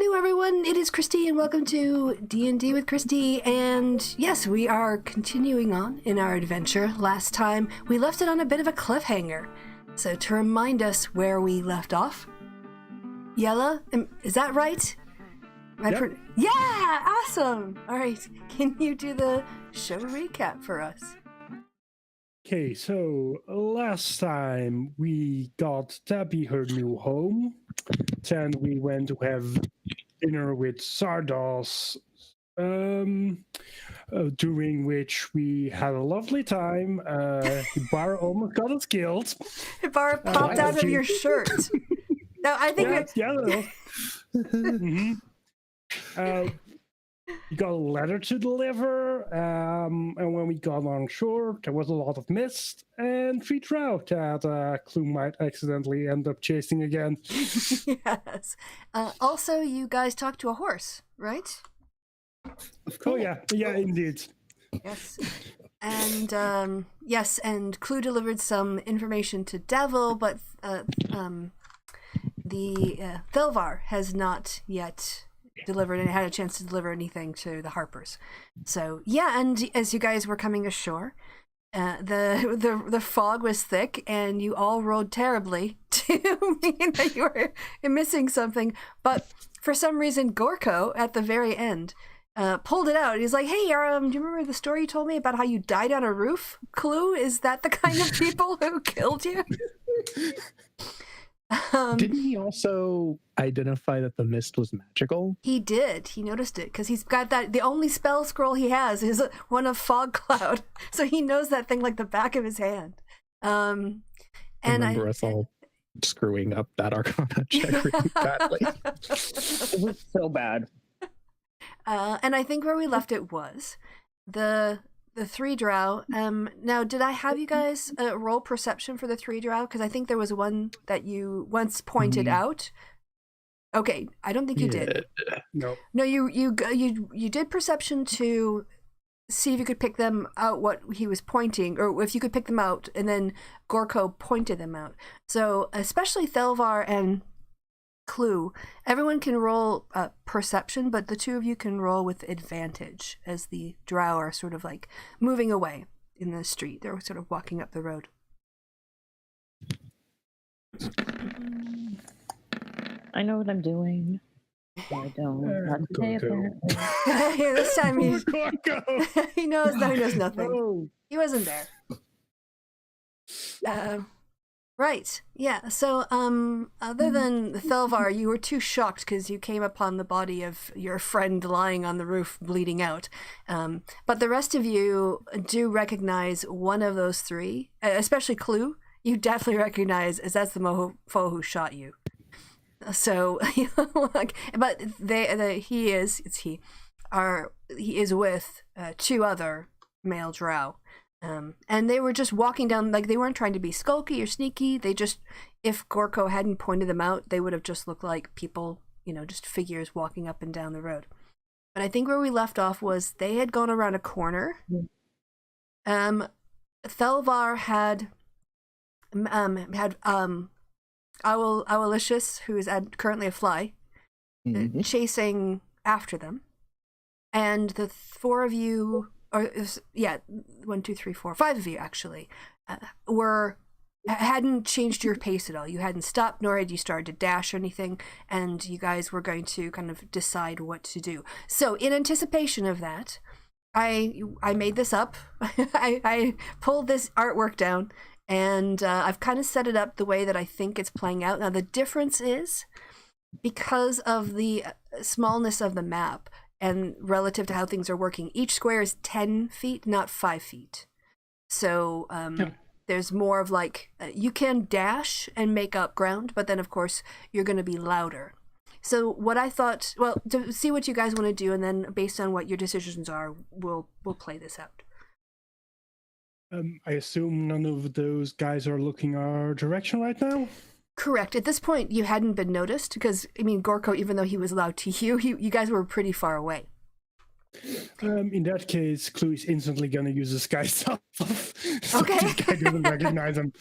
Hello everyone, it is Kristi and welcome to D&D with Kristi, and yes, we are continuing on in our adventure. Last time we left it on a bit of a cliffhanger. So to remind us where we left off, Yella, is that right? Yep. Yeah, awesome! Alright, can you do the show recap for us? Okay, so last time we got Tabby her new home, then we went to have dinner with Zardoz, during which we had a lovely time. Bar almost got us killed. Bar popped out of your shirt. No, I think we got a letter to deliver, and when we got on shore, there was a lot of mist and 3 Drow that Clue might accidentally end up chasing again. Yes. Also, you guys talked to a horse, right? Oh yeah, indeed. Yes. And yes, and Clue delivered some information to Devil, but the Thelvar has not yet delivered and had a chance to deliver anything to the Harpers. So yeah, and as you guys were coming ashore, the fog was thick and you all rolled terribly to mean that you were missing something. But for some reason, Gorko at the very end pulled it out. He's like, "Hey, do you remember the story you told me about how you died on a roof? Clue, is that the kind of people who killed you?" Didn't he also identify that the mist was magical? He did. He noticed it because he's got that. The only spell scroll he has is one of fog cloud, so he knows that thing like the back of his hand. And I remember us all screwing up that Arcana check really badly. It was so bad. And I think where we left it was the 3 Drow. Now, did I have you guys roll perception for the 3 Drow? Because I think there was one that you once pointed out. Okay, I don't think you did. No. No, you did perception to see if you could pick them out what he was pointing, or if you could pick them out, and then Gorko pointed them out. So especially Thelvar and Clue, everyone can roll perception, but the 2 of you can roll with advantage as the Drow are sort of like moving away in the street. They're sort of walking up the road. I know what I'm doing. I don't. Not today, apparently. Yeah, this time Gorko! he knows. No, he knows nothing. Oh. He wasn't there. Right. Yeah. So, other than Thelvar, you were too shocked because you came upon the body of your friend lying on the roof, bleeding out. But the rest of you do recognize one of those 3, especially Clue. You definitely recognize as that's the mofo who shot you. So, but he is with 2 other male Drow. And they were just walking down, like they weren't trying to be skulky or sneaky. They just, if Gorko hadn't pointed them out, they would have just looked like people, just figures walking up and down the road. But I think where we left off was they had gone around a corner. Thelvar had Owlicious, who is currently a fly, chasing after them. And the 4 of you, or yeah, 1, 2, 3, 4, 5 of you actually, hadn't changed your pace at all. You hadn't stopped, nor had you started to dash or anything, and you guys were going to kind of decide what to do. So in anticipation of that, I made this up. I pulled this artwork down, and I've kind of set it up the way that I think it's playing out. Now the difference is, because of the smallness of the map, and relative to how things are working, each square is 10 feet, not 5 feet. So there's more of like, you can dash and make up ground, but then of course you're going to be louder. So what I thought, well, to see what you guys want to do, and then based on what your decisions are, we'll play this out. I assume none of those guys are looking our direction right now? Correct. At this point, you hadn't been noticed because, I mean, Gorko, even though he was loud to you guys were pretty far away. In that case, Clue is instantly going to use a sky stuff. So Okay. this guy doesn't recognize him.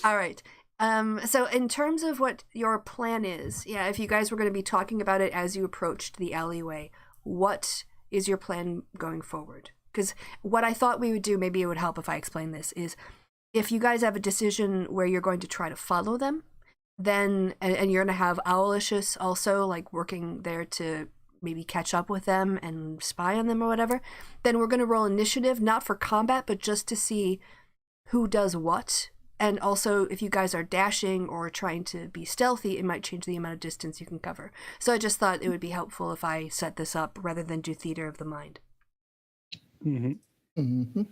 All right. So in terms of what your plan is, yeah, if you guys were going to be talking about it as you approached the alleyway, what is your plan going forward? Because what I thought we would do, maybe it would help if I explain this, is if you guys have a decision where you're going to try to follow them, then, and you're going to have Owlicious also, like, working there to maybe catch up with them and spy on them or whatever, then we're going to roll initiative, not for combat, but just to see who does what. And also, if you guys are dashing or trying to be stealthy, it might change the amount of distance you can cover. So I just thought it would be helpful if I set this up rather than do theater of the mind. Mm-hmm. Mm-hmm.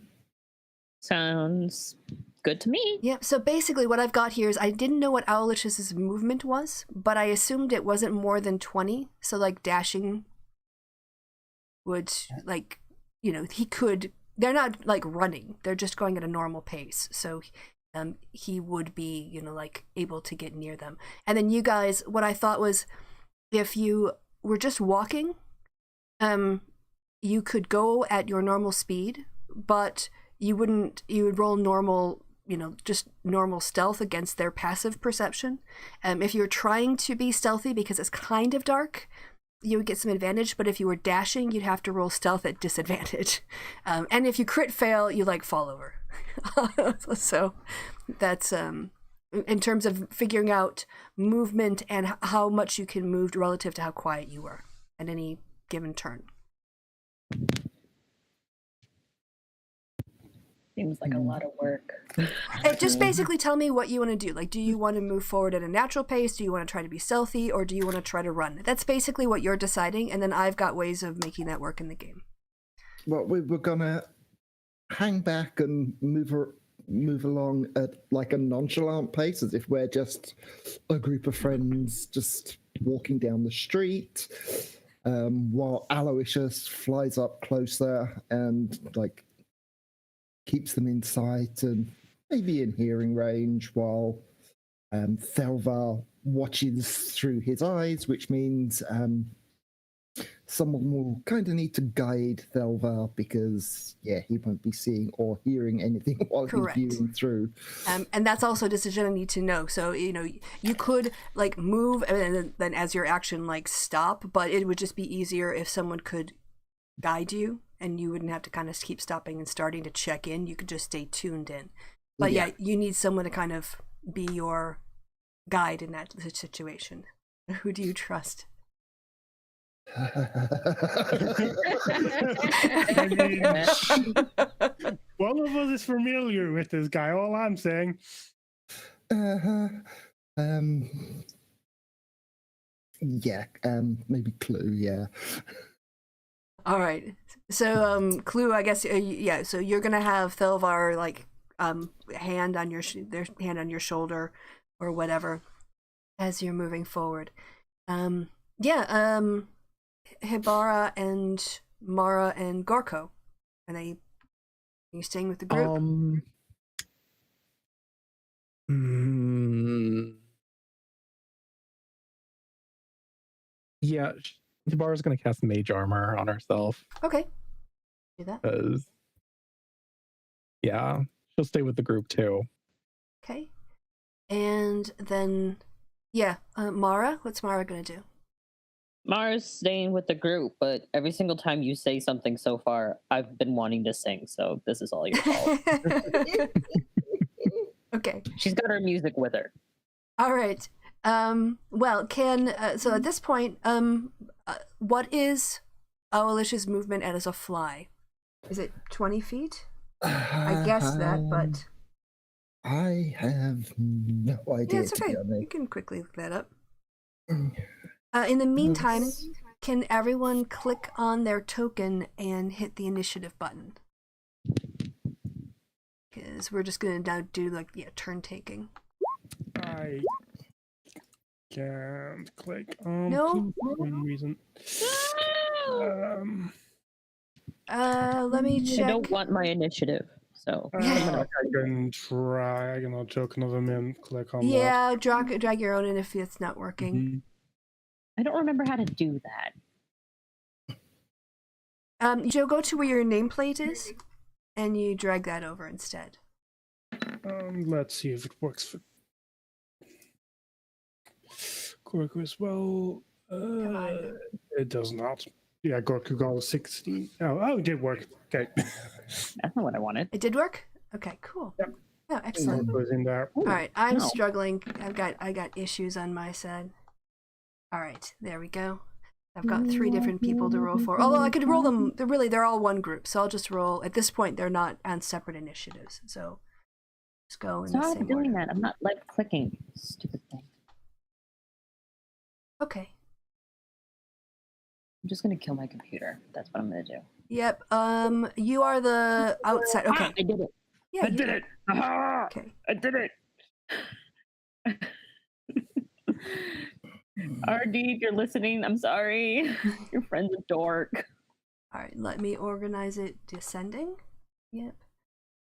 Sounds good to me. Yeah, so basically what I've got here is I didn't know what Owlicious's movement was, but I assumed it wasn't more than 20. So, like, dashing would, like, you know, he could... They're not, like, running. They're just going at a normal pace. So... he would be, you know, like, able to get near them. And then you guys, what I thought was, if you were just walking, you could go at your normal speed, but you would roll normal, you know, just normal stealth against their passive perception. If you're trying to be stealthy because it's kind of dark, you would get some advantage, but if you were dashing, you'd have to roll stealth at disadvantage. And if you crit fail, you, like, fall over. So that's in terms of figuring out movement and how much you can move relative to how quiet you were at any given turn. Seems like a lot of work. Just basically tell me what you want to do. Like, do you want to move forward at a natural pace? Do you want to try to be stealthy? Or do you want to try to run? That's basically what you're deciding, and then I've got ways of making that work in the game. Well, we were gonna hang back and move along at, like, a nonchalant pace, as if we're just a group of friends just walking down the street, while Aloysius flies up closer and, like, keeps them in sight and maybe in hearing range, while Thelvar watches through his eyes, which means someone will kind of need to guide Thelvar, because, yeah, he won't be seeing or hearing anything while Correct. he's viewing through. And that's also a decision I need to know. So, you know, you could, like, move and then as your action, like, stop, but it would just be easier if someone could guide you and you wouldn't have to kind of keep stopping and starting to check in. You could just stay tuned in. But yeah, you need someone to kind of be your guide in that situation. Who do you trust? I mean, one of us is familiar with this guy, all I'm saying. Yeah, maybe Clue, yeah. All right. So, Clue, I guess, yeah, so you're going to have Thelvar, like, hand on your their hand on your shoulder or whatever as you're moving forward. Hibara and Mara and Gorko, are you staying with the group? Yeah, Hibara's gonna cast Mage Armor on herself. Okay, do that. Because, yeah, she'll stay with the group too. Okay, and then Mara, what's Mara gonna do? Mara's staying with the group, but every single time you say something so far, I've been wanting to sing, so this is all your fault. Okay. She's got her music with her. All right. Well, so at this point, what is Owlicious movement as a fly? Is it 20 feet? I guess that, but... I have no idea. Yeah, it's okay. To be honest. You can quickly look that up. In the meantime, can everyone click on their token and hit the initiative button? Because we're just going to now do, like, turn taking. I can't click on No? for some reason. Let me check. I don't want my initiative, so... I can try. I can choke another minute. Click on that. Yeah, drag your own in if it's not working. I don't remember how to do that. Joe, go to where your nameplate is, and you drag that over instead. Let's see if it works for Gorko as well. Come on. It does not. Yeah, Gorko got a 16. Oh, it did work. Okay. That's not what I wanted. It did work? Okay, cool. Yep. Oh, excellent. Gorko's in there. All right, I'm no. struggling. I got issues on my side. All right, there we go. I've got 3 different people to roll for. Although I could roll them, they're all one group. So I'll just roll. At this point, they're not on separate initiatives. So just go in the Stop same doing order. that. I'm not left clicking. Stupid thing. Okay. I'm just gonna kill my computer. That's what I'm gonna do. Yep. You are the outside. Okay. I did it. Yeah. I did it. Ah, Okay. I did it. RD, if you're listening, I'm sorry. Your friend's a dork. All right. Let me organize it. Descending. Yep.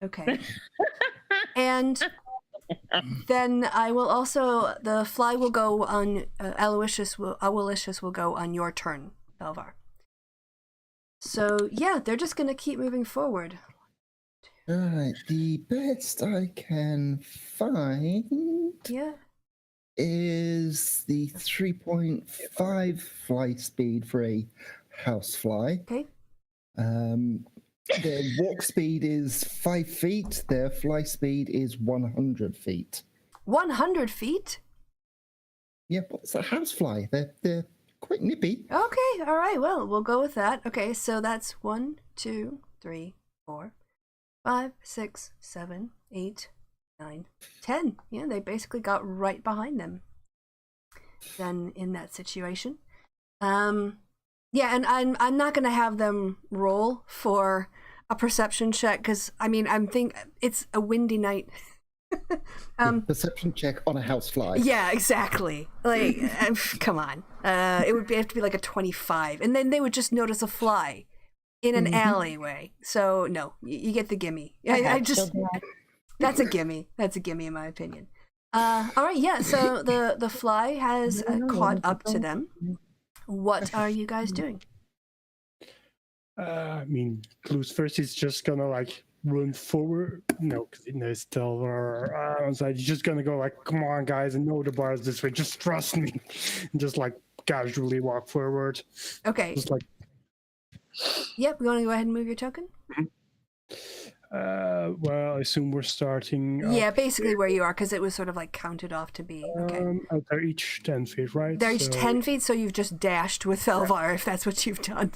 Okay. And then I will also, the fly will go on, Aloysius will go on your turn, Belvar. So yeah, they're just gonna keep moving forward. Alright, the best I can find Yeah. is the 3.5 flight speed for a housefly. Okay. Their walk speed is 5 feet. Their fly speed is 100 feet. 100 feet? Yeah, what's a housefly? They're quite nippy. Okay, all right, well, we'll go with that. Okay, so that's 1, 2, 3, 4, 5, 6, 7, 8, 9, 10. Yeah, they basically got right behind them. Then in that situation. Yeah, and I'm not gonna have them roll for a perception check because I'm it's a windy night. Perception check on a housefly. Yeah, exactly. Like, come on. It would have to be like a 25, and then they would just notice a fly in an alleyway. So no, you get the gimme. I just that's a gimme. That's a gimme in my opinion. All right, yeah. So the fly has caught up to them. What are you guys doing? Clues first is just gonna like run forward. No, because it knows still so he's just gonna go like, come on guys, I know the bar is this way, just trust me. And just like casually walk forward. Okay. Just like Yep, you wanna go ahead and move your token? well, I assume we're starting Yeah, basically where you are, because it was sort of like counted off to be. Okay. They're each 10 feet, right? They're each So- 10 feet, so you've just dashed with Felvar, if that's what you've done.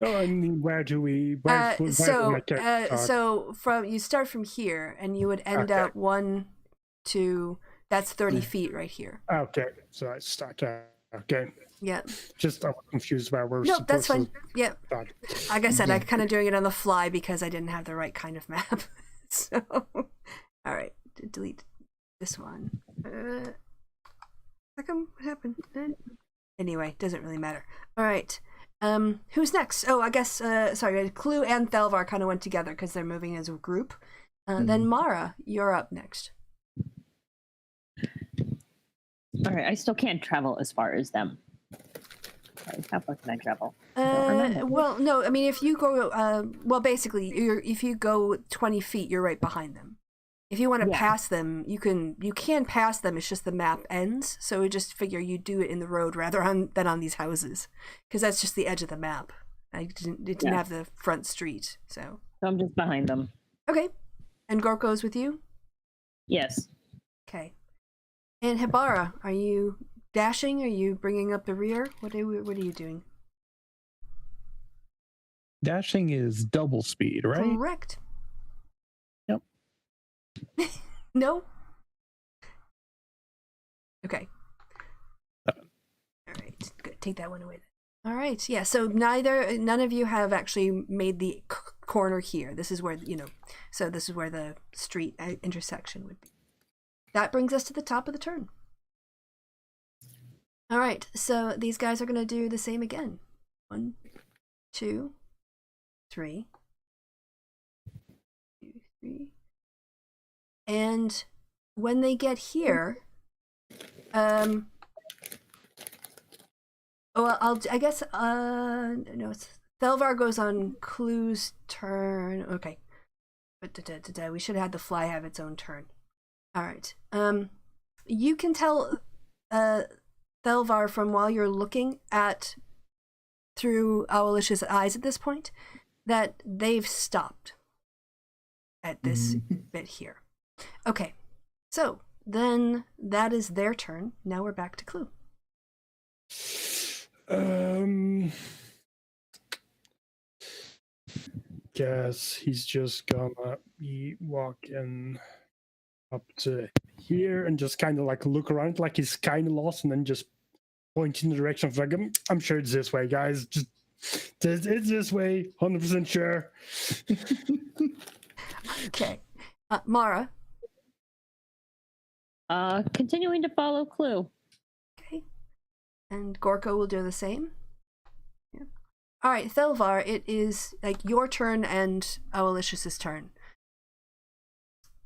Oh, I mean, where do my character start? So you start from here, and you would end Okay. up 1, 2. That's 30 feet right here. Okay, so I start there. Okay, Yeah. just I'm confused where we're No, supposed that's fine. to Yeah. start. Like I said, Yeah. I'm kind of doing it on the fly because I didn't have the right kind of map. So, all right, delete this one. How come? What happened? Anyway, doesn't really matter. All right. Who's next? Oh, I guess. Sorry, Clue and Thelvar kind of went together because they're moving as a group. Then Mara, you're up next. All right, I still can't travel as far as them. Sorry, how far can I travel? Well, no. I mean, if you go, basically, if you go 20 feet, you're right behind them. If you want to pass them, you can pass them. It's just the map ends, so we just figure you do it in the road rather than on these houses, because that's just the edge of the map. It didn't have the front street, so. So I'm just behind them. Okay, and Gorko's with you. Yes. Okay, and Hibara, are you dashing? Are you bringing up the rear? What are you doing? Dashing is double speed, right? Correct. Yep. No? Okay. All right, good. Take that one away then. All right, yeah, so none of you have actually made the corner here. This is where, so this is where the street intersection would be. That brings us to the top of the turn. All right, so these guys are going to do the same again. 1, 2, 3. 2, 3. And when they get here, I guess, no, Thelvar goes on Clue's turn. Okay. But we should have had the fly have its own turn. All right. You can tell Thelvar, from while you're looking at through Owlish's eyes at this point, that they've stopped at this bit here. Okay, so then that is their turn. Now we're back to Clue. Guess he's just gonna be walking up to here and just kind of like look around like he's kind of lost, and then just point in the direction of like, I'm sure it's this way, guys. Just it's this way, 100% sure. Okay, Mara. Continuing to follow Clue. Okay, and Gorko will do the same. Yeah. All right, Thelvar, it is like your turn and Owlish's turn.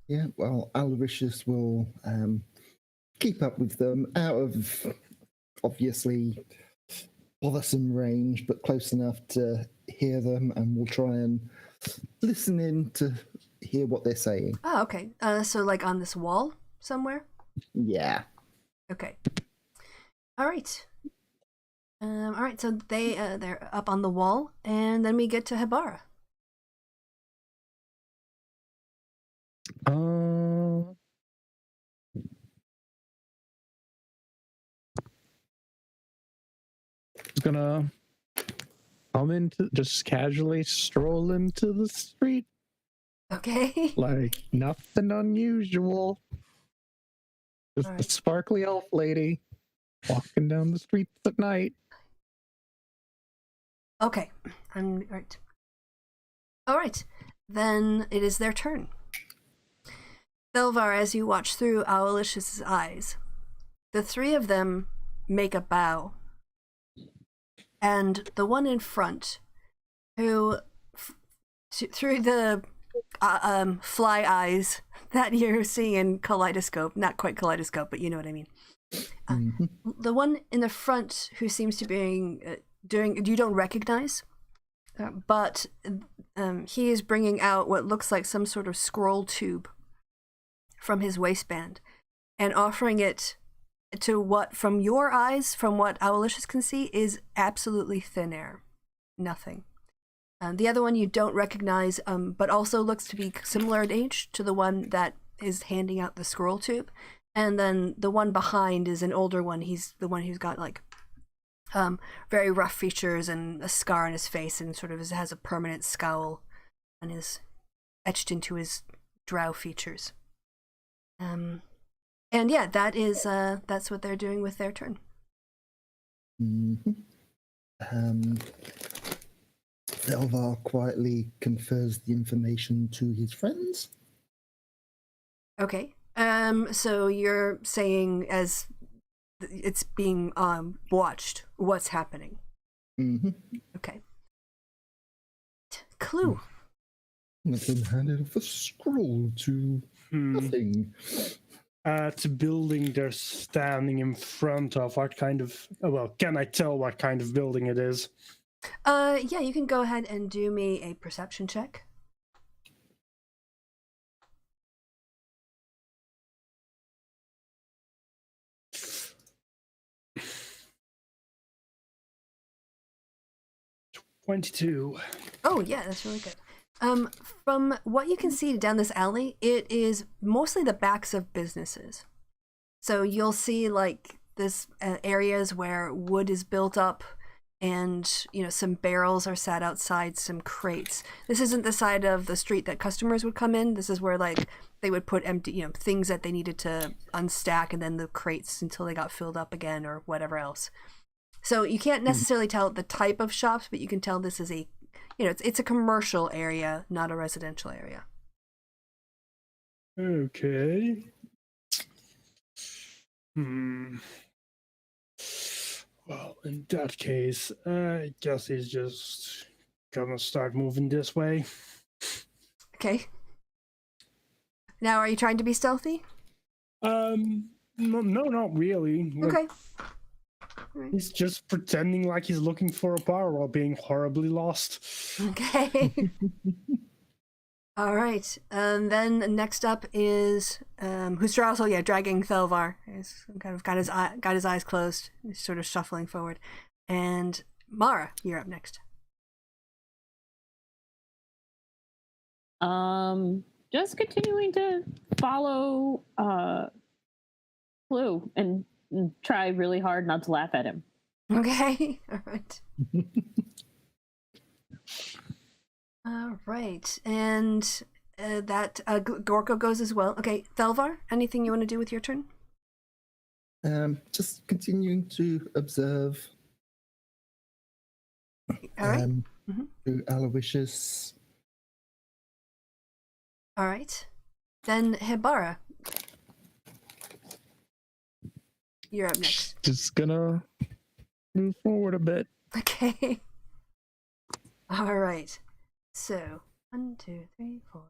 Yeah, well, Aloysius will keep up with them out of obviously bothersome range, but close enough to hear them, and we'll try and listen in to hear what they're saying. Oh, okay. So like on this wall somewhere? Yeah. Okay. All right. All right, so they're up on the wall, and then we get to Habara. Gonna come into, just casually stroll into the street Okay. like nothing unusual. Just All a right. sparkly elf lady walking down the streets at night. Okay. I'm right. All right. Then it is their turn. Thelvar, as you watch through Owlish's eyes, the three of them make a bow. And the one in front, who, through the fly eyes that you're seeing in Kaleidoscope, not quite Kaleidoscope, but you know what I mean. The one in the front who seems to be doing, you don't recognize, but he is bringing out what looks like some sort of scroll tube from his waistband and offering it to what, from your eyes, from what Owlicious can see, is absolutely thin air. Nothing. The other one you don't recognize, but also looks to be similar in age to the one that is handing out the scroll tube. And then the one behind is an older one. He's the one who's got like very rough features and a scar on his face, and sort of has a permanent scowl and is etched into his drow features. And yeah, that is that's what they're doing with their turn. Thelvar quietly confers the information to his friends. Okay. So you're saying as it's being watched, what's happening? Okay. Clue. I've been handed off a scroll to nothing. To building they're standing in front of, what kind of, well, can I tell what kind of building it is? Yeah, you can go ahead and do me a perception check. $22. Oh yeah, that's really good. From what you can see down this alley, it is mostly the backs of businesses. So you'll see like this areas where wood is built up, and some barrels are sat outside, some crates. This isn't the side of the street that customers would come in. This is where like they would put empty, things that they needed to unstack, and then the crates until they got filled up again or whatever else. So you can't necessarily tell the type of shops, but you can tell this is a it's a commercial area, not a residential area. Okay. Well, in that case, I guess he's just gonna start moving this way. Okay. Now, are you trying to be stealthy? No, not really. Okay. He's just pretending like he's looking for a bar while being horribly lost. Okay. All right, and then next up is who's also dragging Thelvar. He's kind of got his eyes closed. He's sort of shuffling forward, and Mara, you're up next. Just continuing to follow Blue and try really hard not to laugh at him. Okay, all right. All right, and that Gorko goes as well. Okay, Thelvar, anything you want to do with your turn? Just continuing to observe. All right. Through Aloysius. All right. Then Hibara, you're up next. Just gonna move forward a bit. Okay. All right. So 1, 2, 3, 4,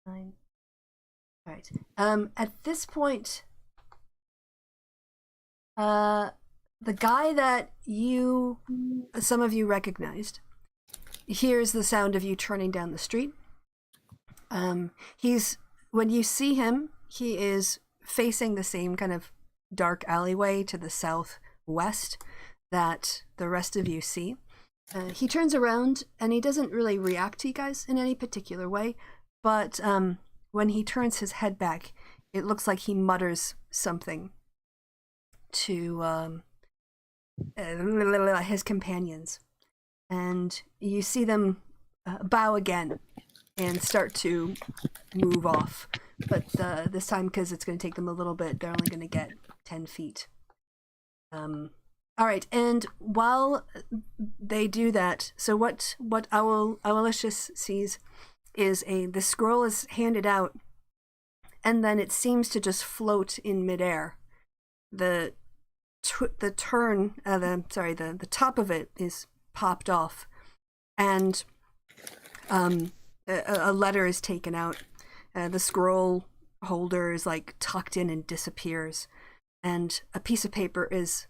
9. All right. At this point, the guy that some of you recognized, hears the sound of you turning down the street. When you see him, he is facing the same kind of dark alleyway to the southwest that the rest of you see. He turns around and he doesn't really react to you guys in any particular way, but when he turns his head back, it looks like he mutters something to his companions, and you see them bow again and start to move off, but this time, because it's going to take them a little bit, they're only going to get 10 feet. All right, and while they do that, so what Aloysius sees is the scroll is handed out, and then it seems to just float in midair. The top of it is popped off, and a letter is taken out. The scroll holder is like tucked in and disappears, and a piece of paper is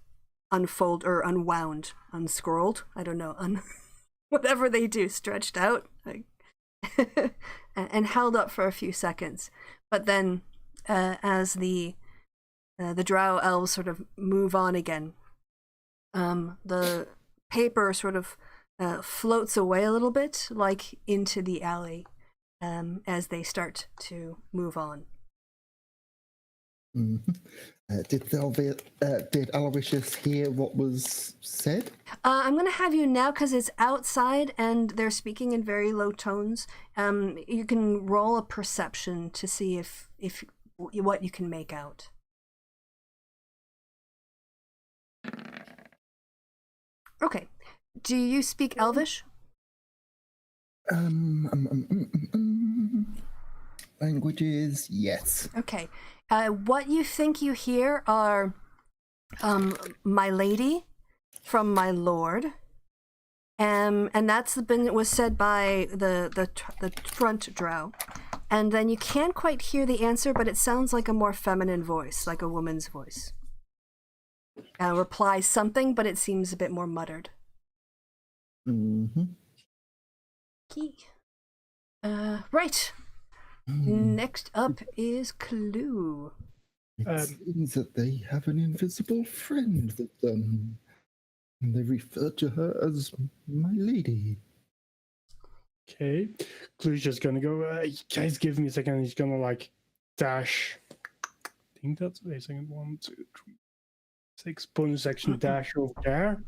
unscrolled. I don't know, whatever they do, stretched out, and held up for a few seconds. But then, as the Drow elves sort of move on again, the paper sort of floats away a little bit, like into the alley, as they start to move on. Mm-hmm. Did Aloysius hear what was said? I'm going to have you now, because it's outside and they're speaking in very low tones. You can roll a perception to see if what you can make out. Okay. Do you speak Elvish? Languages, yes. Okay. What you think you hear are, my lady from my lord, and was said by the front Drow, and then you can't quite hear the answer, but it sounds like a more feminine voice, like a woman's voice. Replies something, but it seems a bit more muttered. Mm-hmm. Key. Right. Next up is Clue. It seems that they have an invisible friend with them, and they refer to her as my lady. Okay. Clue's just gonna go, guys, give me a second. He's gonna like dash. I think that's a second. 1, 2, 3, 6 bonus action dash over there.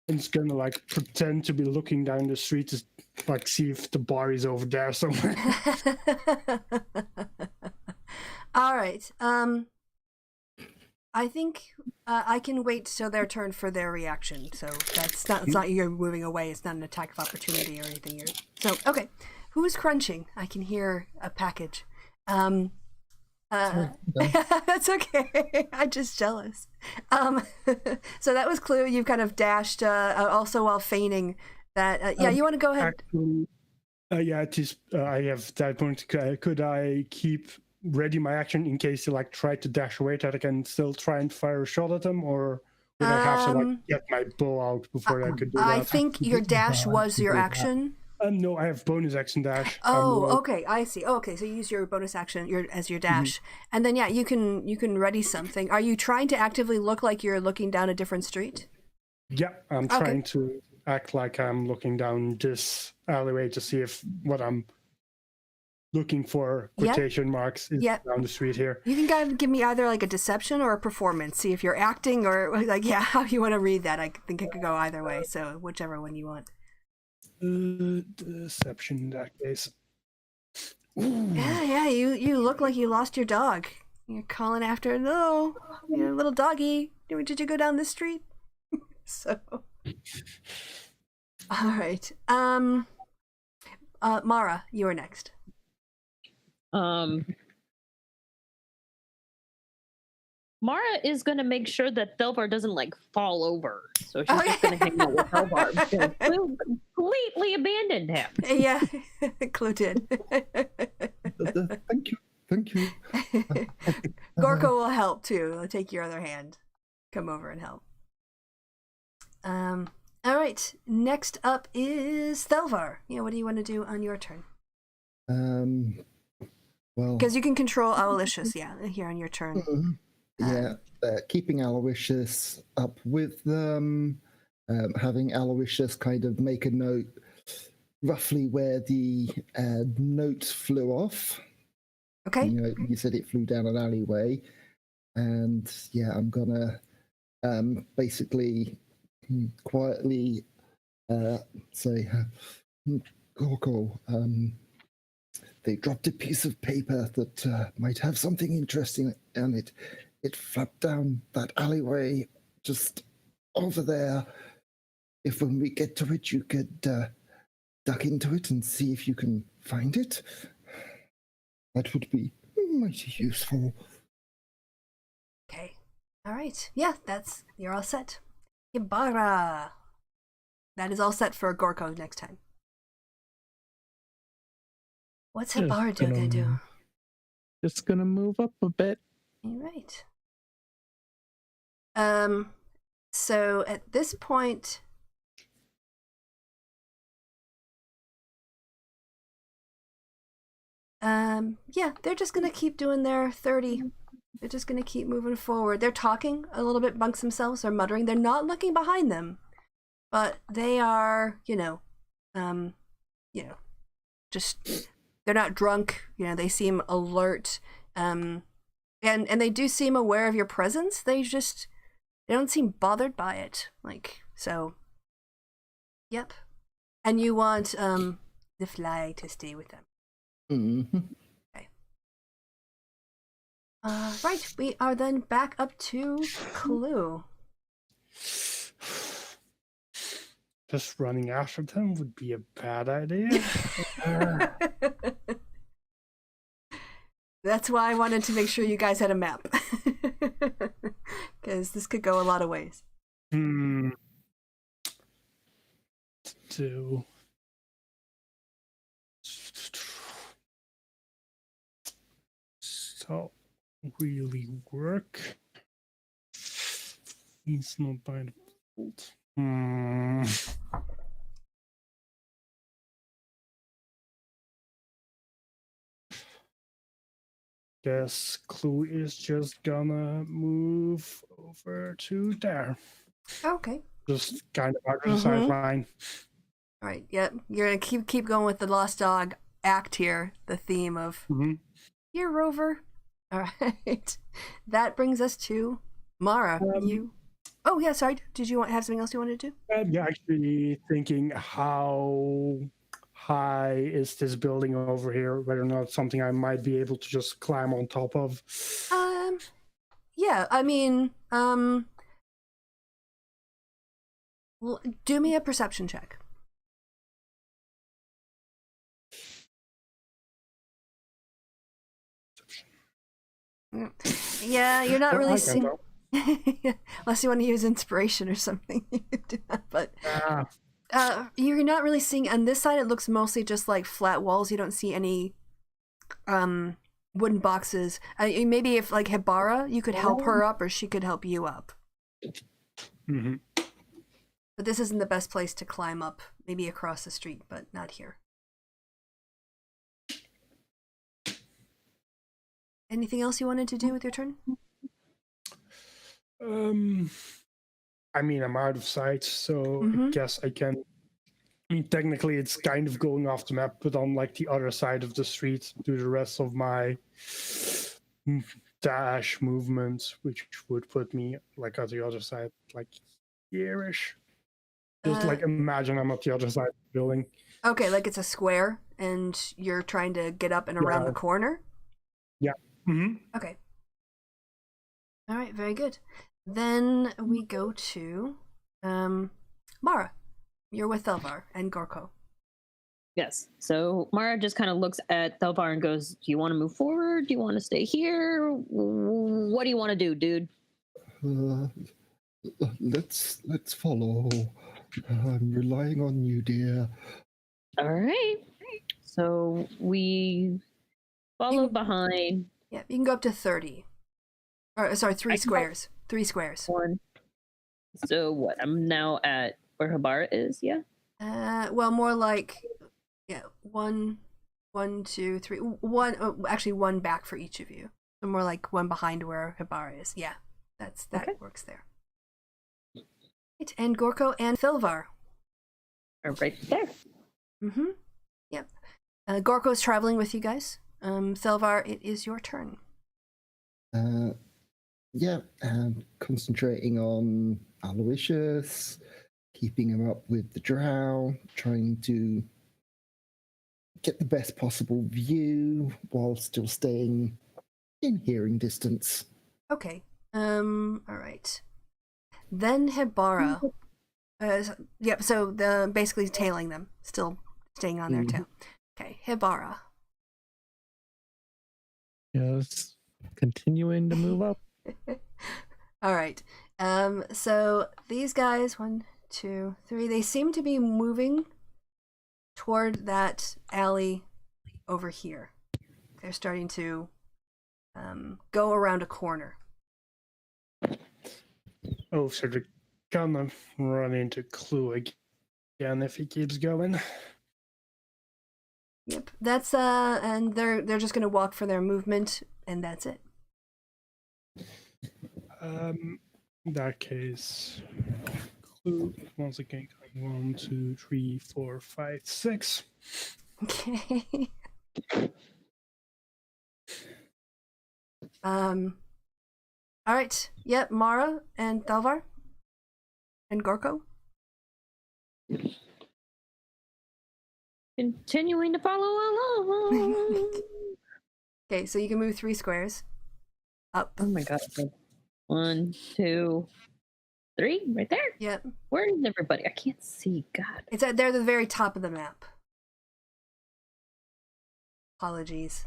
And it's gonna like pretend to be looking down the street to like see if the bar is over there somewhere. All right. I think I can wait till their turn for their reaction. So it's not you're moving away. It's not an attack of opportunity or anything. So okay. Who's crunching? I can hear a package. That's okay. I'm just jealous. So that was Clue. You've kind of dashed, also while feigning that. You want to go ahead? Actually, it is. I have that point. Could I keep ready my action in case you like try to dash away, that I can still try and fire a shot at them, or would I have to like get my bow out before I could do that? I think your dash was your action. No, I have bonus action dash. Oh, more- okay, I see. Okay, so you use your bonus action as your dash, and then yeah, you can ready something. Are you trying to actively look like you're looking down a different street? Yeah, I'm trying to act like I'm looking down this alleyway to see if what I'm looking for, quotation marks, is down the street here. You can kind of give me either like a deception or a performance. See if you're acting or like how you want to read that. I think it could go either way. So whichever one you want. Deception in that case. Ooh. Yeah. You look like you lost your dog. You're calling after your little doggy. Did you go down this street? So, all right. Mara, you are next. Mara is gonna make sure that Thelvar doesn't like fall over, so she's just gonna hang out with Thelvar because Clue completely abandoned him. Yeah, Clue did. Thank you. Gorko will help too. He'll take your other hand, come over and help. All right. Next up is Thelvar. Yeah, what do you want to do on your turn? Well, because you can control Aloysius, here on your turn. Keeping Aloysius up with them, having Aloysius kind of make a note roughly where the note flew off. Okay. You said it flew down an alleyway, and I'm gonna basically quietly say, Gorko, they dropped a piece of paper that might have something interesting on it. It flapped down that alleyway just over there. If when we get to it, you could duck into it and see if you can find it, that would be mighty useful. Okay. All right. Yeah, you're all set. Yabara. That is all set for Gorko next time. What's Yabara gonna do? Just gonna move up a bit. All right. So at this point, they're just gonna keep doing their 30. They're just gonna keep moving forward. They're talking a little bit amongst themselves. They're muttering. They're not looking behind them, but they are, just they're not drunk. They seem alert. And they do seem aware of your presence. They don't seem bothered by it. Yep. And you want the fly to stay with them. Mm-hmm. Okay. Right, we are then back up to Clue. Just running after them would be a bad idea. That's why I wanted to make sure you guys had a map. Because this could go a lot of ways. So really work. He's not by default. Guess Clue is just gonna move over to there. Okay. Just kind of out of the sideline. All right. Yep. You're gonna keep going with the Lost Dog act here. The theme of here, Rover. All right. That brings us to Mara. You. Oh yeah. Sorry. Did you have something else you wanted to do? I'm actually thinking how high is this building over here? Whether or not something I might be able to just climb on top of. Yeah. I mean, do me a perception check. Yeah, you're not really seeing. Unless you want to use inspiration or something, you could do that. But you're not really seeing. On this side, it looks mostly just like flat walls. You don't see any wooden boxes. Maybe if like Hibara, you could help her up, or she could help you up. But this isn't the best place to climb up. Maybe across the street, but not here. Anything else you wanted to do with your turn? I mean, I'm out of sight, so I Mhm. guess I can. I mean, technically, it's kind of going off the map, but on like the other side of the street, do the rest of my dash movement, which would put me like at the other side, like here-ish. Just like imagine I'm at the other side of the building. Okay, like it's a square, and you're trying to get up and around the corner? Yeah. Mm-hmm. Okay. All right, very good. Then we go to Mara. You're with Thelvar and Gorko. Yes. So Mara just kind of looks at Thelvar and goes, "Do you want to move forward? Do you want to stay here? What do you want to do, dude?" Let's follow. I'm relying on you, dear. All right. So we follow behind. Yeah, you can go up to 30. Or sorry, 3 I can go- squares. 3 squares. One. So what? I'm now at where Habara is. Yeah. Well, more like, yeah, 1, 2, 3. Actually, 1 back for each of you. So more like 1 behind where Habara is. Yeah, that Okay. works there. Right, and Gorko and Thelvar. Are right there. Mm-hmm. Yep. Gorko's traveling with you guys. Thelvar, it is your turn. Yeah, concentrating on Aloysius, keeping him up with the Drow, trying to get the best possible view while still staying in hearing distance. Okay. All right. Then Habara. Yep. So basically tailing them, still staying on their tail. Okay, Habara. Yes. Continuing to move up. All right. So these guys, 1, 2, 3, they seem to be moving toward that alley over here. They're starting to go around a corner. Oh, so they're gonna run into Clue again if he keeps going. Yep. That's and they're just gonna walk for their movement, and that's it. In that case, Clue once again going 1, 2, 3, 4, 5, 6. Okay. All right. Yep. Mara and Thelvar and Gorko. Continuing to follow along. Okay, so you can move 3 squares up. Oh my god. 1, 2, 3, right there. Yep. Where is everybody? I can't see. God. It's they're at the very top of the map. Apologies.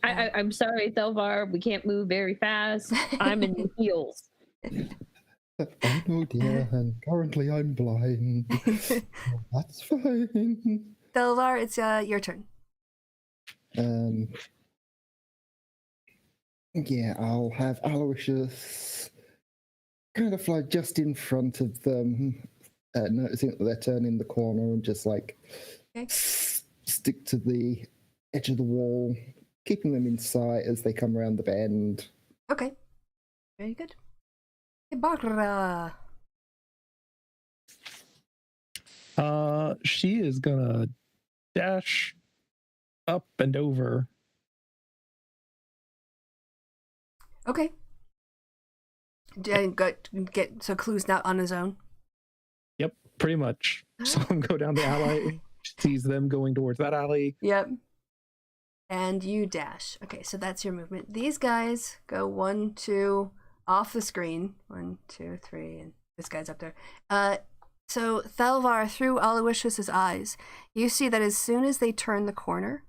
I'm sorry, Thelvar. We can't move very fast. I'm in heels. I know, dear, and currently I'm blind. That's fine. Thelvar, it's your turn. Yeah, I'll have Aloysius kind of like just in front of them, noticing that they're turning the corner and just like Okay. stick to the edge of the wall, keeping them in sight as they come around the bend. Okay. Very good. Ibarra. She is gonna dash up and over. Okay. Get so Clue's not on his own. Yep, pretty much. So I'm go down the alley, sees them going towards that alley. Yep. And you dash. Okay, so that's your movement. These guys go 1, 2 off the screen. 1, 2, 3, and this guy's up there. So Thelvar, through Aloysius's eyes, you see that as soon as they turn the corner,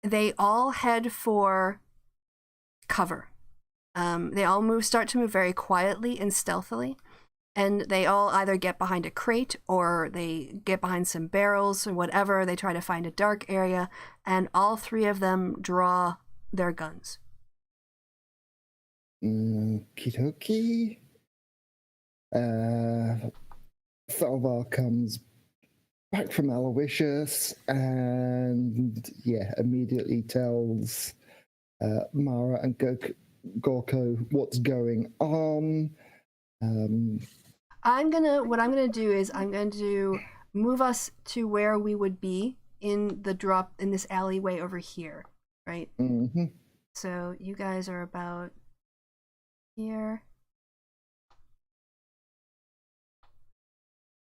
they all head for cover. They all start to move very quietly and stealthily, and they all either get behind a crate or they get behind some barrels or whatever. They try to find a dark area, and all 3 of them draw their guns. Okie dokie. Thalvar comes back from Aloysius and immediately tells Mara and Gorko what's going on. What I'm gonna do is I'm going to move us to where we would be in this alleyway over here, right? Mm-hmm. So you guys are about here.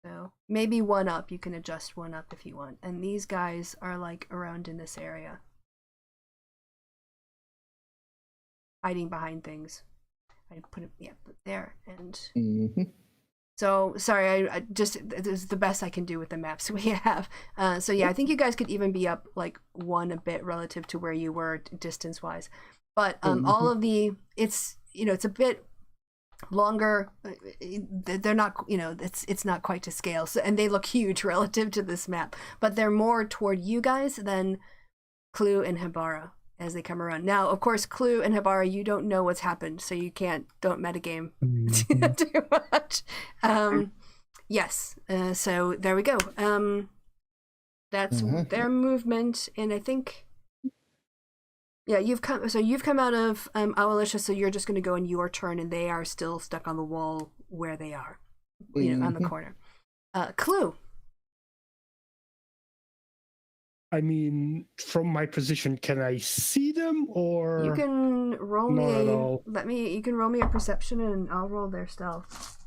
So maybe one up. You can adjust one up if you want. And these guys are like around in this area, hiding behind things. I put it there and. Mm-hmm. So sorry, I just this is the best I can do with the maps we have. So yeah, I think you guys could even be up like one a bit relative to where you were distance wise. But all of it's a bit longer. They're not it's not quite to scale. So and they look huge relative to this map, but they're more toward you guys than Clue and Hibara as they come around. Now, of course, Clue and Hibara, you don't know what's happened, so you don't metagame too much. Yes. So there we go. That's their movement, and I think you've come out of Aloysius, so you're just going to go in your turn, and they are still stuck on the wall where they are, on the corner. Clue. I mean, from my position, can I see them, or You can roll not at me. all? You can roll me a perception, and I'll roll their stealth.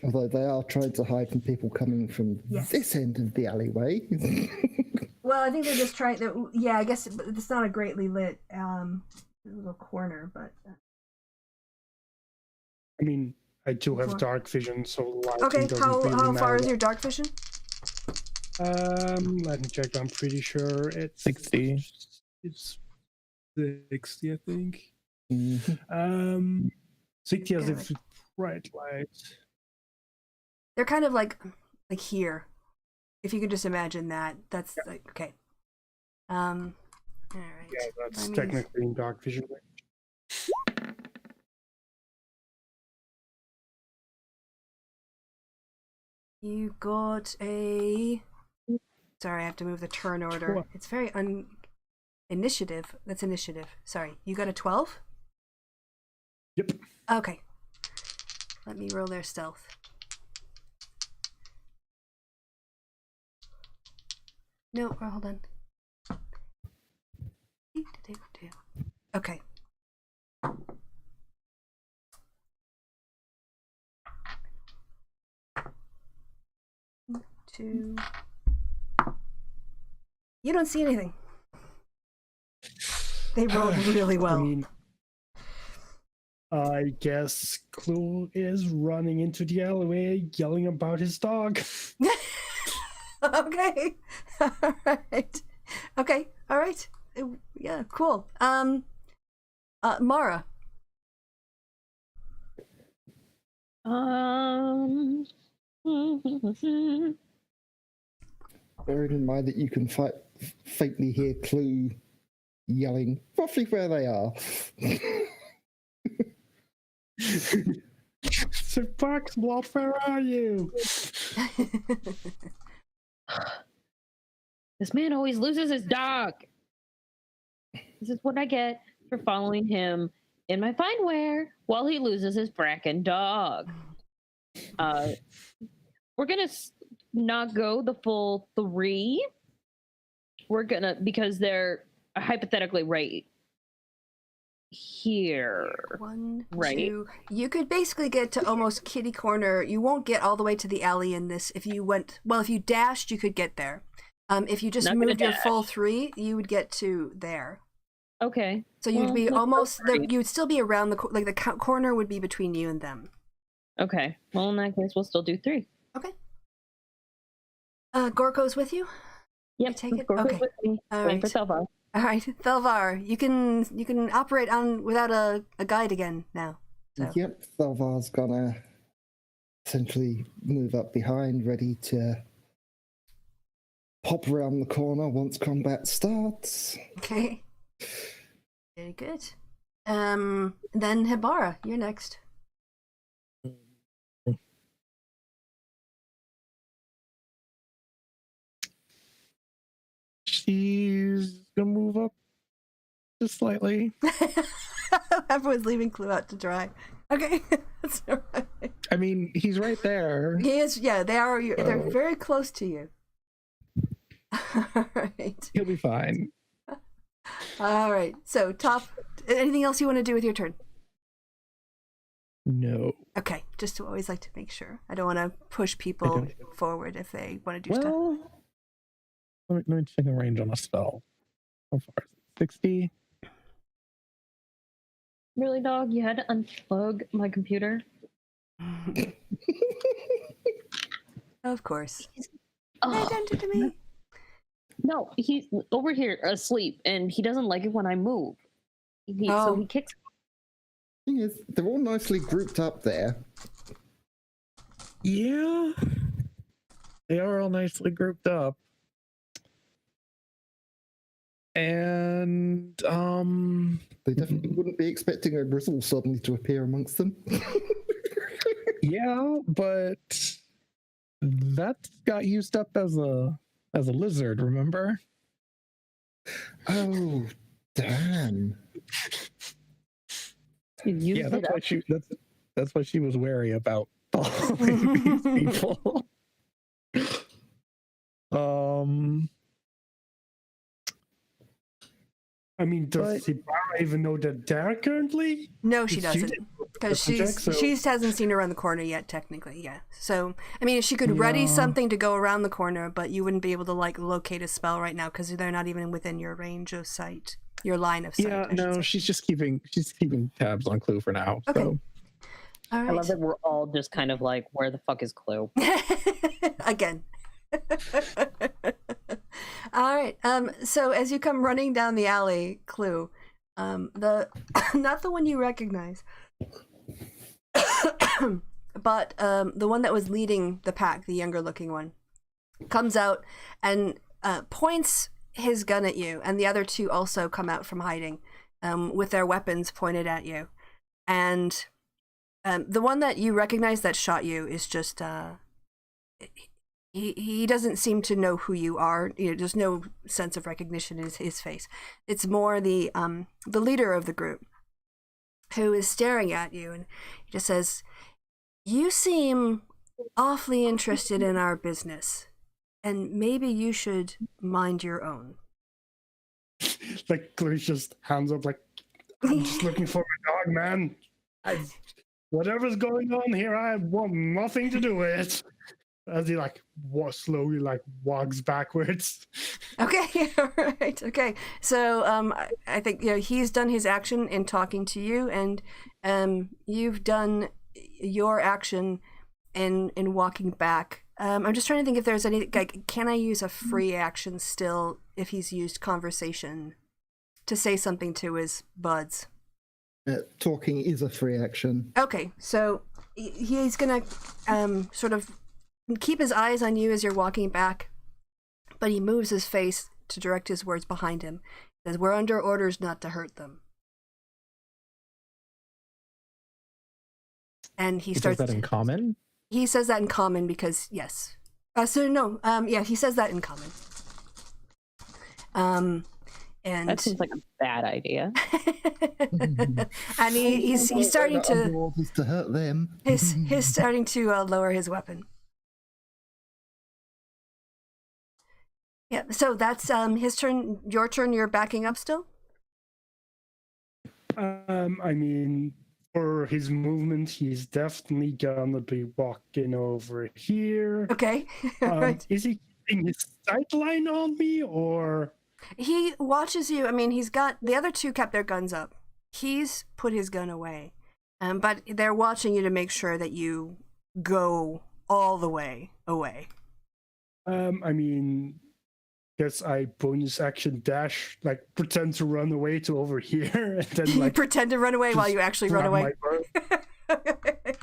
Although they are trying to hide from people coming from this end of the alleyway. Well, I think they're just trying to. Yeah, I guess it's not a greatly lit little corner, but. I mean, I do have dark vision, so lighting Okay, doesn't how really far matter. is your dark vision? Let me check. I'm pretty sure it's 60. It's 60, I think. Mm-hmm. 60 as Okay, if it's bright light. They're kind of like here. If you could just imagine that, that's like okay. All right. Yeah, that's technically in dark vision range. You got a. Sorry, I have to move the turn order. Sure. It's very initiative. That's initiative. Sorry, you got a 12? Yep. Okay. Let me roll their stealth. No, hold on. Okay. Two. You don't see anything. They rolled really well. I mean, I guess Clue is running into the alleyway, yelling about his dog. Okay. All right. Okay. All right. Yeah. Cool. Mara. Bearing in mind that you can faintly hear Clue yelling roughly where they are. Sir Foxblood, where are you? This man always loses his dog. This is what I get for following him in my fine wear while he loses his frackin' dog. We're gonna not go the full 3. We're gonna, because they're hypothetically right here. 1, Right. 2. You could basically get to almost kitty corner. You won't get all the way to the alley in this. If you went, well, if you dashed, you could get there. If you just Not gonna moved your dash. full 3, you would get to there. Okay. So you'd Well, be let's go almost, 3. you would still be around the corner would be between you and them. Okay. Well, in that case, we'll still do 3. Okay. Gorko's with you? Yep. take it? Gorko's Okay. with me. All Waiting right. for Thalvar. All right, Thalvar, you can operate on without a guide again now. So. Yep, Thalvar's gonna essentially move up behind, ready to pop around the corner once combat starts. Okay. Very good. Then Hibara, you're next. She's gonna move up just slightly. Everyone's leaving Clue out to dry. Okay, that's all right. I mean, he's right there. He is. Yeah, they are. They're very close to you. All right. He'll be fine. All right. So, top. Anything else you want to do with your turn? No. Okay. Just to always like to make sure. I don't want to push people forward if they want to do stuff. Well, let me check the range on a spell. How far is it? 60? Really, dog? You had to unplug my computer? Of course. Pay Oh, attention to me. no, he's over here asleep, and he doesn't like it when I move. So he kicks. Thing is, they're all nicely grouped up there. Yeah. They are all nicely grouped up. And They definitely wouldn't be expecting a grizzle suddenly to appear amongst them. yeah, but that got used up as a lizard, remember? Oh, damn. You used Yeah, it up. that's why she was wary about following these people. I mean, does Hibara even know that they're currently? No, she Did she doesn't. do Because perception check, she hasn't seen around the corner yet, technically, yeah. So, I mean, she could ready Yeah. something to go around the corner, but you wouldn't be able to, like, locate a spell right now because they're not even within your range of sight, your line of sight. Yeah, I should no, say. she's keeping tabs on Clue for now. Okay. So All I right. love that we're all just kind of like, where the fuck is Clue? Again. All right. So as you come running down the alley, Clue, the not the one you recognize, but the one that was leading the pack, the younger looking one, comes out and points his gun at you, and the other two also come out from hiding with their weapons pointed at you. And the one that you recognize that shot you is just he doesn't seem to know who you are. You know, there's no sense of recognition in his face. It's more the leader of the group who is staring at you, and he just says, "You seem awfully interested in our business, and maybe you should mind your own." Like, Claire's just hands up, like, I'm just looking for my dog, man. Whatever's going on here, I want nothing to do with it. As he slowly walks backwards. Okay, all right, okay. So I think he's done his action in talking to you, and you've done your action in walking back. I'm just trying to think if there's any. Can I use a free action still if he's used conversation to say something to his buds? Talking is a free action. Okay, so he's gonna sort of keep his eyes on you as you're walking back, but he moves his face to direct his words behind him. He says, "We're under orders not to hurt them." And he starts. Is that in common? He says that in common because yes. Yeah, he says that in common. And That seems like a bad idea. and he's starting Under to orders to hurt them. he's starting to lower his weapon. Yeah, so that's his turn. Your turn. You're backing up still. I mean, for his movement, he's definitely gonna be walking over here. Okay, right. Is he keeping his sight line on me, or? He watches you. I mean, he's got the other two kept their guns up. He's put his gun away, but they're watching you to make sure that you go all the way away. I mean, guess I bonus action dash, pretend to run away to over here, and then You pretend to run away while just you actually run grab away. my bow.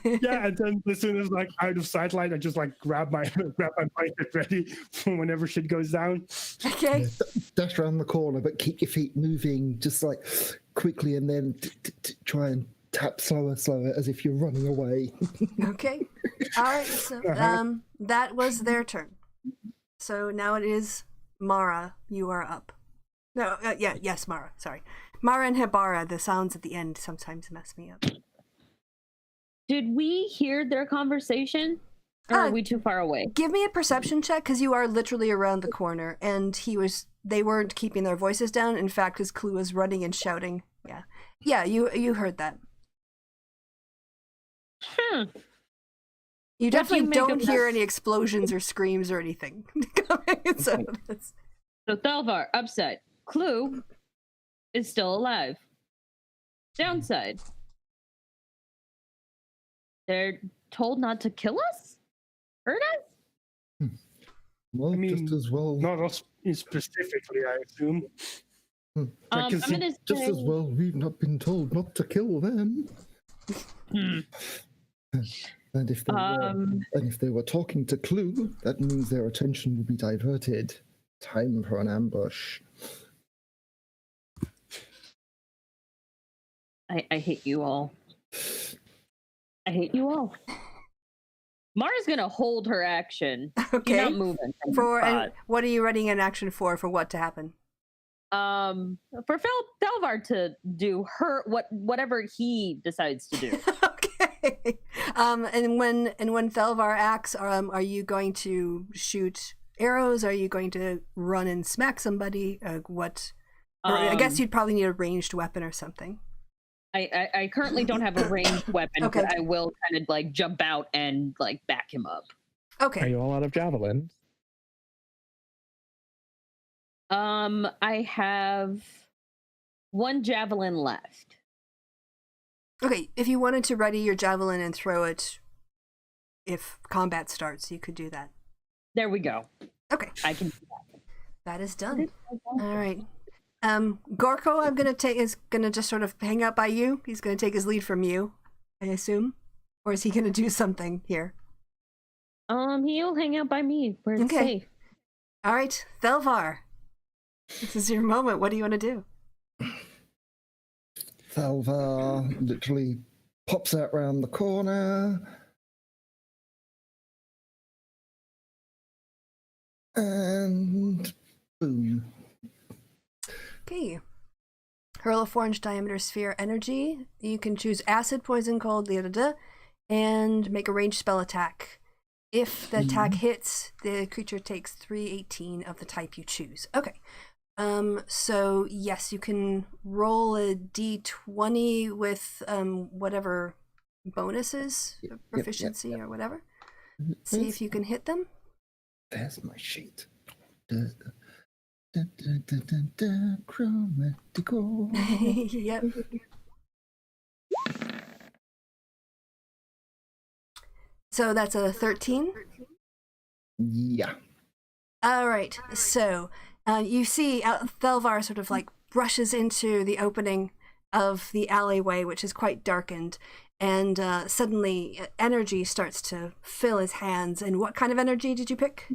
Yeah, and then as soon as out of sight line, I just grab my blanket ready for whenever shit goes down. Okay. Dash around the corner, but keep your feet moving, just quickly and then try and tap slower, as if you're running away. Okay. All right. So that was their turn. So now it is Mara. You are up. No. Yes, Mara. Sorry, Mara and Hibara. The sounds at the end sometimes mess me up. Did we hear their conversation? Or are we too far away? Give me a perception check, because you are literally around the corner, and they weren't keeping their voices down. In fact, his Clue was running and shouting. Yeah. You heard that. You definitely don't hear any explosions or screams or anything coming. So Thalvar, upside. Clue is still alive. Downside. They're told not to kill us? Hurt us? Well, I mean, just as well. Not us specifically, I assume. I'm gonna say... Just as well, we've not been told not to kill them. And if they were talking to Clue, that means their attention will be diverted. Time for an ambush. I hate you all. I hate you all. Mara's gonna hold her action. Okay. She's not moving from her spot. And what are you running an action for? For what to happen? For Thalvar to do whatever he decides to do. Okay. And when Thalvar acts, are you going to shoot arrows? Are you going to run and smack somebody? What? I guess you'd probably need a ranged weapon or something. I currently don't have a ranged weapon, Okay. but I will kind of like jump out and like back him up. Okay. Are you all out of javelins? I have one javelin left. Okay, if you wanted to ready your javelin and throw it if combat starts, you could do that. There we go. Okay. I can do that. That is done. All right. Gorko, is gonna just sort of hang out by you. He's gonna take his lead from you, I assume, or is he gonna do something here? He'll hang out by me where it's safe. All right, Thalvar, this is your moment. What do you want to do? Thalvar literally pops out round the corner. And boom. Okay. Hurl a 4-inch diameter sphere energy. You can choose acid, poison, cold, and make a ranged spell attack. If the attack hits, the creature takes 3d8 of the type you choose. Okay. So yes, you can roll a d20 with whatever bonuses, proficiency or whatever. See if you can hit them. There's my sheet. Chromatical. Yep. So that's a 13? Yeah. All right. So you see Thalvar sort of like brushes into the opening of the alleyway, which is quite darkened, and suddenly energy starts to fill his hands. And what kind of energy did you pick?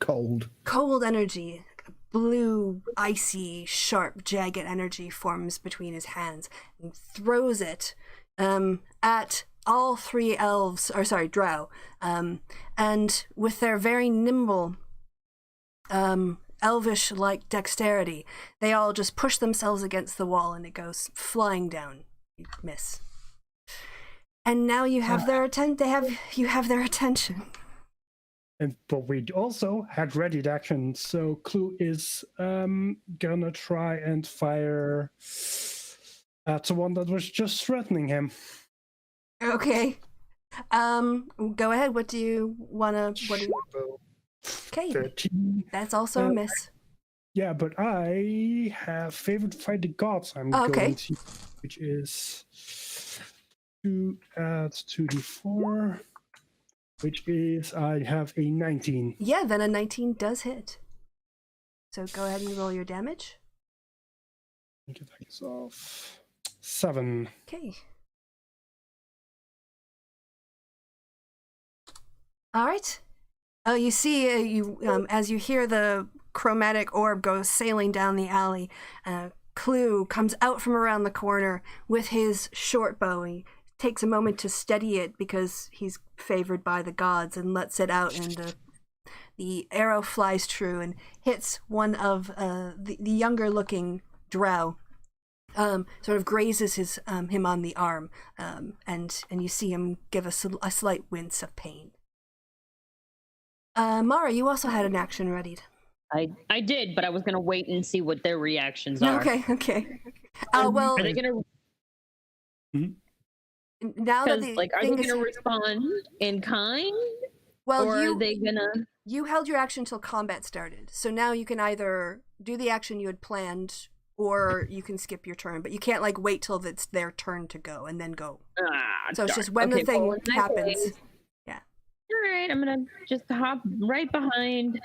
Cold. Cold energy. Blue, icy, sharp, jagged energy forms between his hands and throws it at all three Drow. And with their very nimble, elvish-like dexterity, they all just push themselves against the wall and it goes flying down. You miss. And now you have their you have their attention. But we also had readied action, so Clue is gonna try and fire at the one that was just threatening him. Okay. Go ahead. What do you wanna? Okay. 13. That's also a miss. Yeah, but I have favored fight the gods. I'm going to, which is 2 add 2d4. Which is, I have a 19. Yeah, then a 19 does hit. So go ahead and roll your damage. Get that off. 7. Okay. All right. Oh, you see, as you hear the chromatic orb go sailing down the alley, Clue comes out from around the corner with his short bow. He takes a moment to steady it because he's favored by the gods and lets it out, and the arrow flies true and hits one of the younger looking drow. Sort of grazes him on the arm, and you see him give a slight wince of pain. Mara, you also had an action readied. I did, but I was gonna wait and see what their reactions are. Okay. Well, are they gonna? Now that are they gonna respond in kind? Well, or are they gonna? You held your action till combat started, so now you can either do the action you had planned, or you can skip your turn. But you can't wait till it's their turn to go and then go. So it's just when the thing happens. Yeah. All right, I'm gonna just hop right behind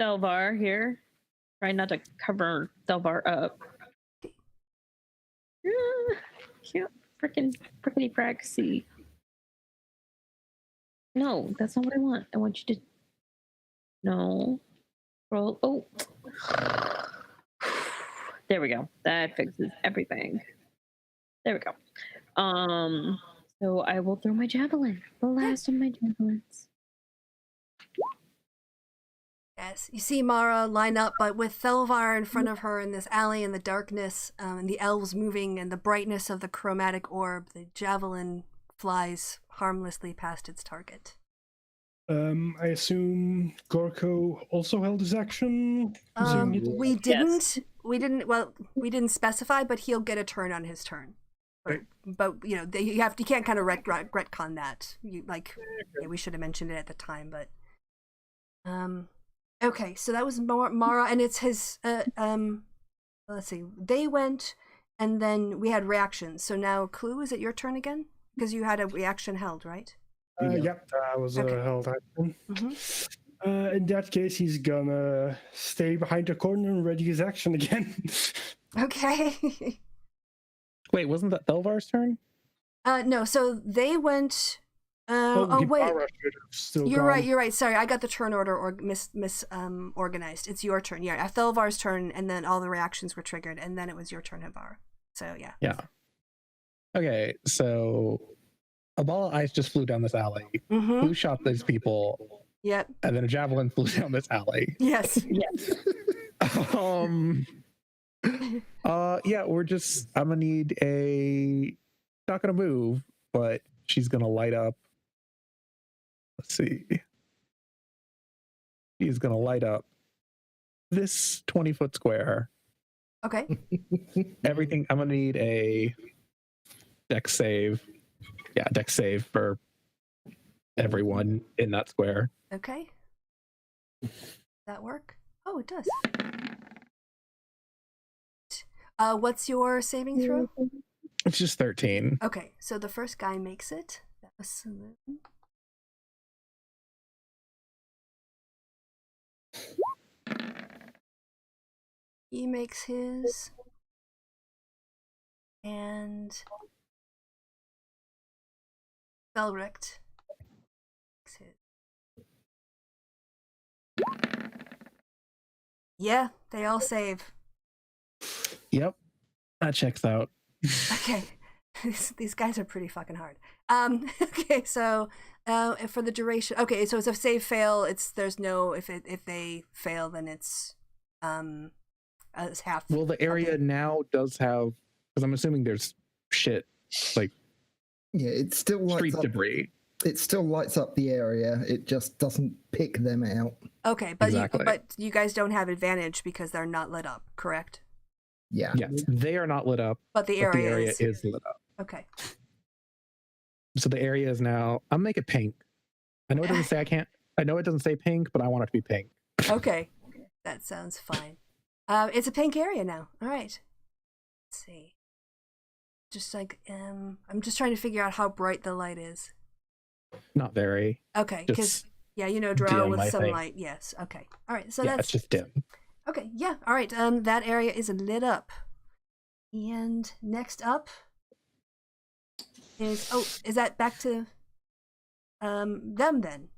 Thelvar here. Try not to cover Thelvar up. Cute, freaking prickly praxy. No, that's not what I want. I want you to. No. Roll. Oh. There we go. That fixes everything. There we go. So I will throw my javelin. The last of my javelins. Yes, you see Mara line up, but with Thelvar in front of her in this alley in the darkness, and the elves moving and the brightness of the chromatic orb, the javelin flies harmlessly past its target. I assume Gorko also held his action. We didn't. Yes. We didn't specify, but he'll get a turn on his turn. Right. But you can't kind of retcon that. We should have mentioned it at the time, but okay. So that was Mara, and it's his. Let's see. They went, and then we had reactions. So now, Clue, is it your turn again? Because you had a reaction held, right? Yep, that was a held action. Mm-hmm. In that case, he's gonna stay behind the corner and ready his action again. Okay. Wait, wasn't that Thelvar's turn? No. So they went. Wait. You're right. Sorry, I got the turn order organized. It's your turn. Yeah, Thelvar's turn, and then all the reactions were triggered, and then it was your turn, Havar. So yeah. Yeah. Okay, so a ball of ice just flew down this alley. Mm-hmm. Who shot these people? Yep. And then a javelin flew down this alley. Yes. Yes. Yeah, I'm gonna need not gonna move, but she's gonna light up. Let's see. She's gonna light up this 20-foot square. Okay. Everything. I'm gonna need a dex save. Yeah, dex save for everyone in that square. Okay. Does that work? Oh, it does. What's your saving throw? It's just 13. Okay, so the first guy makes it. That was Saloon. He makes his. And Belricht makes his. Yeah, they all save. Yep, that checks out. Okay, these guys are pretty fucking hard. Okay, so for the duration, okay, so it's a save fail. There's no if they fail, then it's half. Well, the area now does have, because I'm assuming there's shit like it still lights street up, debris. It still lights up the area. It just doesn't pick them out. Okay, but exactly. you guys don't have advantage because they're not lit up, correct? Yeah. Yes, they are not lit up, but the area is lit up. Okay. So the area is now. I'll make it pink. I know it doesn't say I can't. I know it doesn't say pink, but I want it to be pink. Okay, that sounds fine. It's a pink area now. All right. Let's see. Just I'm just trying to figure out how bright the light is. Not very. Okay, because Drow with some light. Yes. Okay. All right. So it's just dim. Okay. Yeah. All right. That area is lit up. And next up is that back to them then?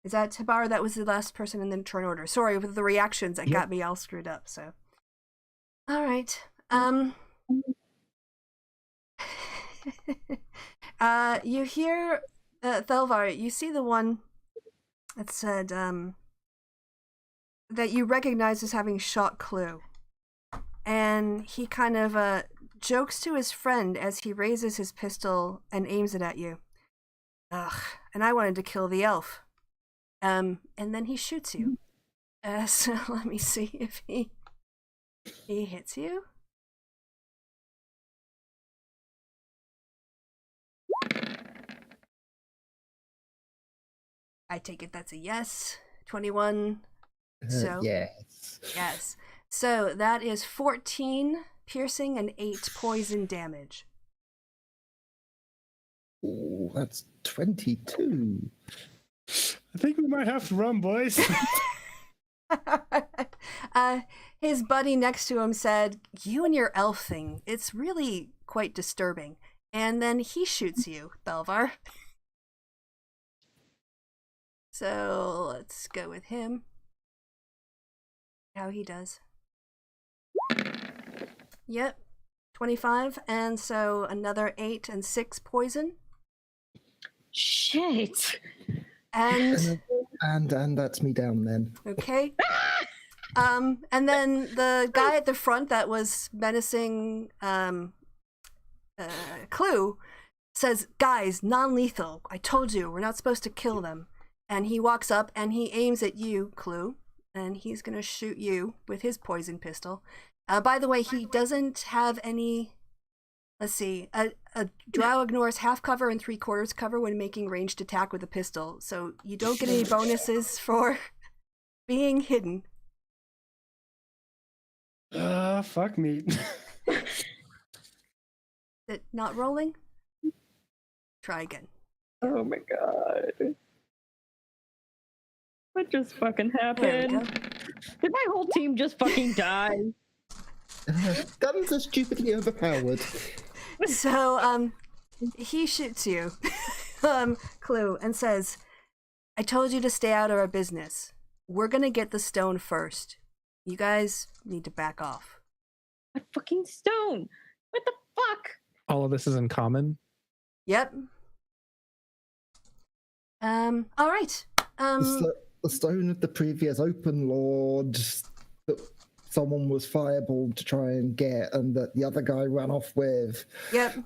Is that Tabar? That was the last person in the turn order. Sorry, with the reactions, that got me all screwed up. So All right. You hear Thelvar, you see the one that said that you recognize as having shot Clue. And he kind of jokes to his friend as he raises his pistol and aims it at you. Ugh, and I wanted to kill the elf. And then he shoots you. So let me see if he hits you. I take it that's a yes. 21. So yes. Yes. So that is 14 piercing and 8 poison damage. Ooh, that's 22. I think we might have to run, boys. His buddy next to him said, "You and your elf thing, it's really quite disturbing." And then he shoots you, Belvar. So let's go with him. How he does. Yep. 25, and so another 8 and 6 poison. Shit. And that's me down then. okay. And then the guy at the front that was menacing Clue says, "Guys, non-lethal. I told you, we're not supposed to kill them." And he walks up and he aims at you, Clue, and he's gonna shoot you with his poison pistol. By the way, he doesn't have any. Let's see. A drow ignores half cover and 3/4 cover when making ranged attack with a pistol, so you don't get any bonuses for being hidden. Fuck me. Is it not rolling? Try again. Oh my god. What just fucking There we happened? go. Did my whole team just fucking die? Guns are stupidly overpowered. So, he shoots you, Clue, and says, "I told you to stay out of our business. We're gonna get the stone first. You guys need to back off." What fucking stone? What the fuck? All of this is in common. Yep. All right. The stone of the previous open lord that someone was fireballed to try and get, and that the other guy ran off with. Yep.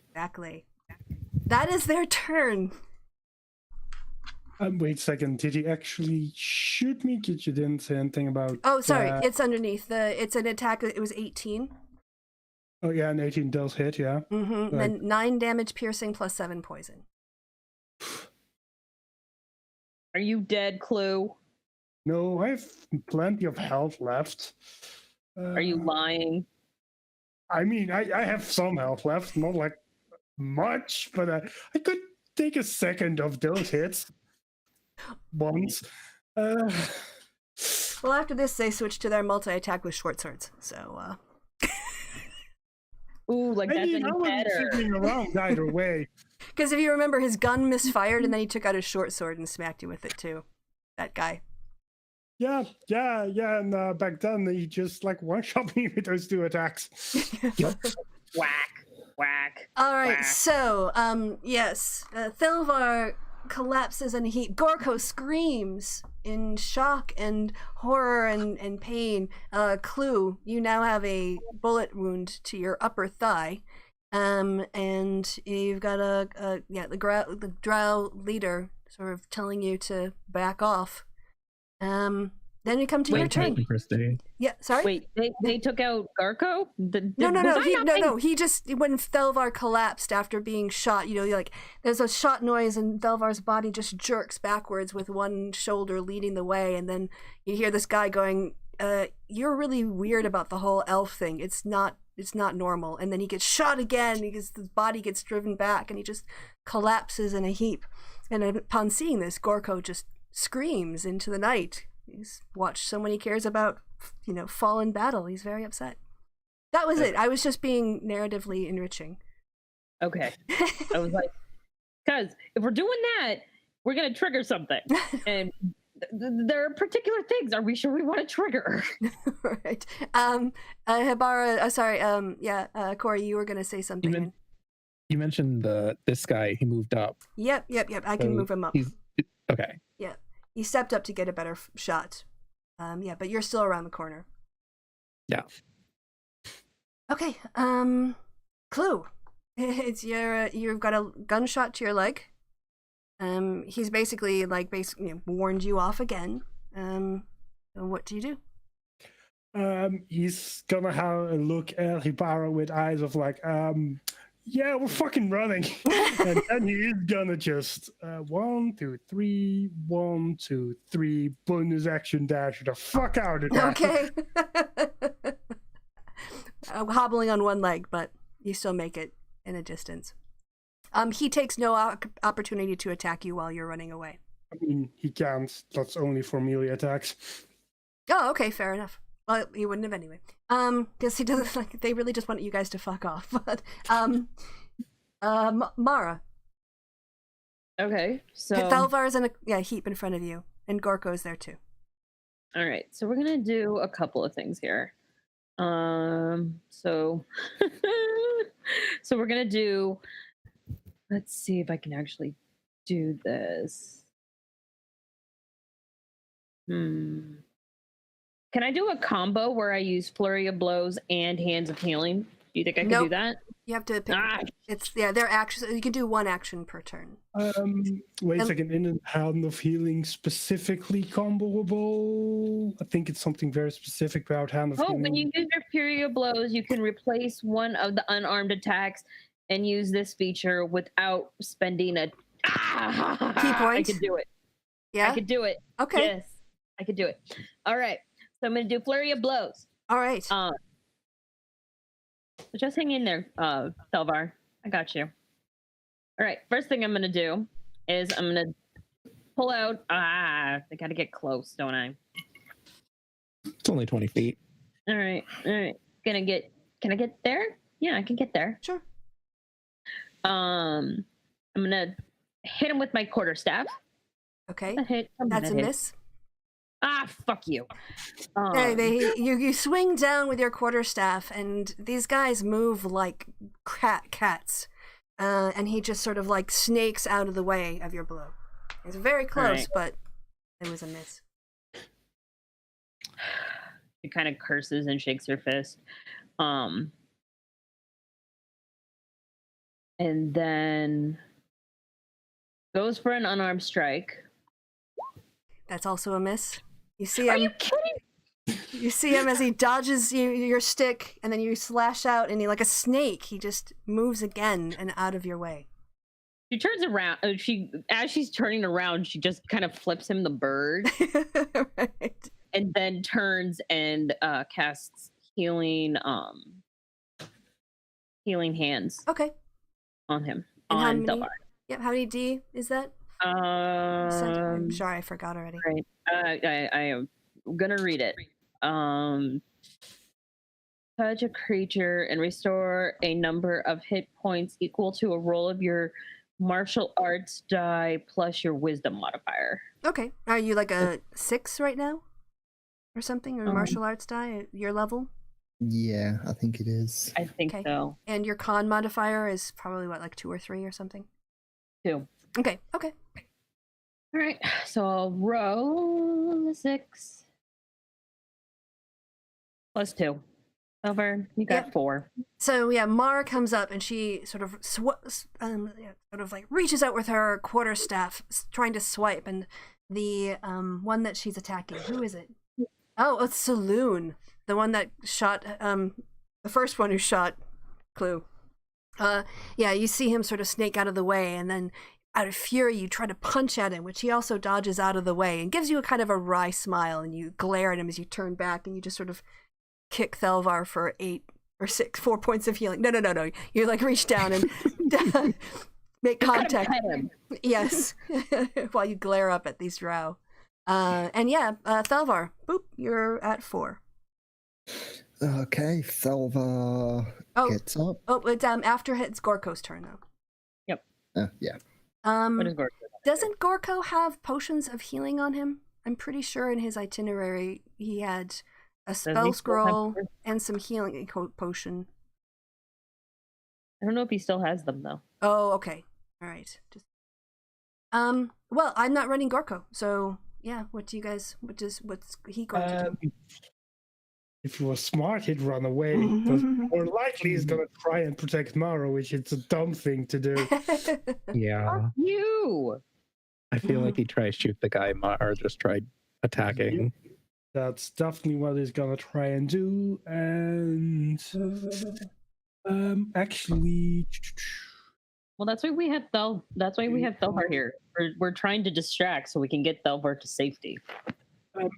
Exactly. That is their turn. Wait a second. Did he actually shoot me? You didn't say anything about. Oh, sorry. It's underneath. It's an attack. It was 18. Oh yeah, an 18 does hit. Yeah. Mm-hmm. Right. Then 9 damage piercing plus 7 poison. Are you dead, Clue? No, I have plenty of health left. Are you lying? I mean, I have some health left, not like much, but I could take a second of those hits. Once. Well, after this, they switch to their multi-attack with short swords. So, Ooh, like I that's mean, I any wasn't better. sitting around either way. because if you remember, his gun misfired, and then he took out his short sword and smacked you with it too. That guy. Yeah, and back then he just like one-shot me with those 2 attacks. Whack, whack. All right, whack. so yes, Thilvar collapses in a heap. Gorko screams in shock and horror and pain. Clue, you now have a bullet wound to your upper thigh, and you've got the drow leader sort of telling you to back off. Then we come to your turn. Thank you, Kristi. Yeah, sorry. Wait, they took out Gorko? No. He just, when Thelvar collapsed after being shot, like there's a shot noise and Thelvar's body just jerks backwards with one shoulder leading the way, and then you hear this guy going, "You're really weird about the whole elf thing. It's not normal." And then he gets shot again because his body gets driven back, and he just collapses in a heap. And upon seeing this, Gorko just screams into the night. He's watched someone he cares about, fall in battle. He's very upset. That was it. I was just being narratively enriching. Okay. I was like, because if we're doing that, we're going to trigger something. And there are particular things. Are we sure we want to trigger? Right. Hibara, sorry, Corey, you were gonna say something. You mentioned this guy. He moved up. Yep. I can move him up. Okay. Yeah, he stepped up to get a better shot. Yeah, but you're still around the corner. Yeah. Okay. Clue. It's you've got a gunshot to your leg. He's basically warned you off again. What do you do? He's gonna have a look at Hibara with eyes of like, yeah, we're fucking running. And then he's gonna just 1, 2, 3, 1, 2, 3, bonus action dash the fuck out of there. Okay. Hobbling on one leg, but you still make it in a distance. He takes no opportunity to attack you while you're running away. I mean, he can't. That's only for melee attacks. Oh, okay, fair enough. Well, he wouldn't have anyway. Because he doesn't they really just want you guys to fuck off. But Mara. Okay, so Thalvar's in a heap in front of you, and Gorko's there too. all right, so we're gonna do a couple of things here. So so we're gonna do. Let's see if I can actually do this. Can I do a combo where I use Flurry of Blows and Hands of Healing? Do you think I can do that? You have to pick. They're actions. You can do one action per turn. Wait a second. In a Hand of Healing specifically comboable? I think it's something very specific about Hand of Healing. When you use your Flurry of Blows, you can replace one of the unarmed attacks and use this feature without spending a key point. I could do it. Yeah, I could do it. Okay. Yes, I could do it. All right. So I'm gonna do Flurry of Blows. All right. Just hang in there, Thalvar. I got you. All right. First thing I'm gonna do is I'm gonna pull out. I gotta get close, don't I? It's only 20 feet. All right. Can I get there? Yeah, I can get there. Sure. I'm gonna hit him with my quarterstaff. Okay. That's a miss. Fuck you. You swing down with your quarterstaff, and these guys move like cats. And he just sort of like snakes out of the way of your blow. It's very close, but it was a miss. She kind of curses and shakes her fist. And then goes for an unarmed strike. That's also a miss. You see him. Are you kidding? You see him as he dodges your stick, and then you slash out, and he, like a snake, he just moves again and out of your way. She turns around. As she's turning around, she just kind of flips him the bird, right. And then turns and casts healing hands. Okay. On him. And on Thalvar. Yep. How many D is that? I'm sorry, I forgot already. Right. I am gonna read it. Touch a creature and restore a number of hit points equal to a roll of your martial arts die plus your wisdom modifier. Okay. Are you like a 6 right now? Or something? Or martial arts die at your level? Yeah, I think it is. I think so. And your con modifier is probably what, like 2 or 3 or something? 2. Okay. All right. So I'll roll a 6. Plus 2. Over. You got 4. So yeah, Mara comes up and she sort of like reaches out with her quarterstaff, trying to swipe, and the one that she's attacking. Who is it? Oh, it's Saloon, the one that shot the first one who shot Clue. Yeah, you see him sort of snake out of the way, and then out of fury you try to punch at him, which he also dodges out of the way and gives you a kind of a wry smile, and you glare at him as you turn back, and you just sort of kick Thalvar for 4 points of healing. No. You like reach down and make contact. Yes, while you glare up at these Drow. And yeah, Thalvar, boop, you're at 4. Okay, Thalvar gets up. Oh, it's after it's Gorko's turn though. Yep. Yeah. What is Gorko? Doesn't Gorko have potions of healing on him? I'm pretty sure in his itinerary he had a he spell still have scroll first- and some healing potion. I don't know if he still has them though. Oh, okay. All right. Just well, I'm not running Gorko, so yeah. What's he going to do? If he was smart, he'd run away. But more likely, he's gonna try and protect Mara, which is a dumb thing to do. Yeah. You. I feel like he tried to shoot the guy or just tried attacking. That's definitely what he's gonna try and do. And actually, Well, that's why we have Thelvar here. We're trying to distract so we can get Thelvar to safety.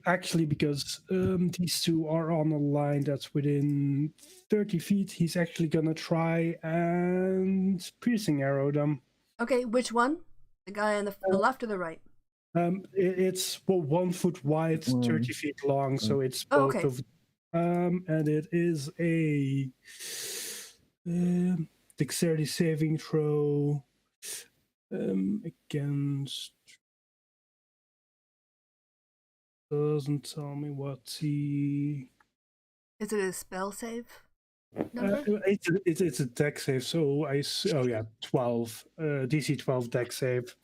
actually, because these two are on a line that's within 30 feet, he's actually gonna try and piercing arrow them. Okay, which one? The guy on the left or the right? It's 1 foot wide, 30 feet long, so it's Oh, both okay. of and it is a dexterity saving throw against. Doesn't tell me what he. Is it a spell save number? It's a dex save, so 12 DC 12 dex save.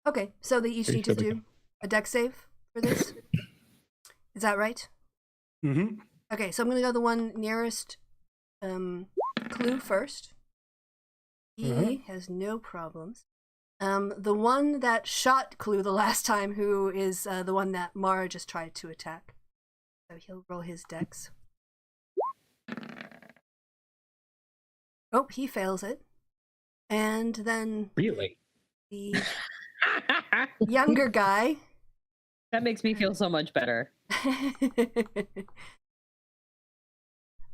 Okay, so they each Pretty need to sure we do a dex save for this. Is that right? Mm-hmm. Okay, so I'm gonna go the one nearest Clue first. He has no problems. The one that shot Clue the last time, who is the one that Mara just tried to attack. So he'll roll his dex. Oh, he fails it. And then Really? the younger guy. That makes me feel so much better.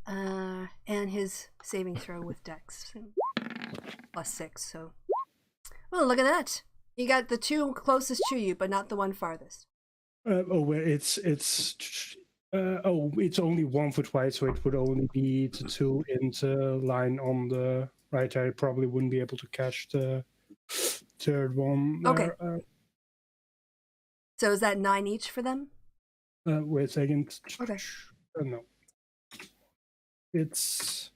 And his saving throw with dex. +6, so. Oh, look at that. You got the two closest to you, but not the one farthest. It's only 1 foot wide, so it would only be the two in the line on the right. I probably wouldn't be able to catch the third one. Okay. So is that 9 each for them? Wait a second. Okay. No. It's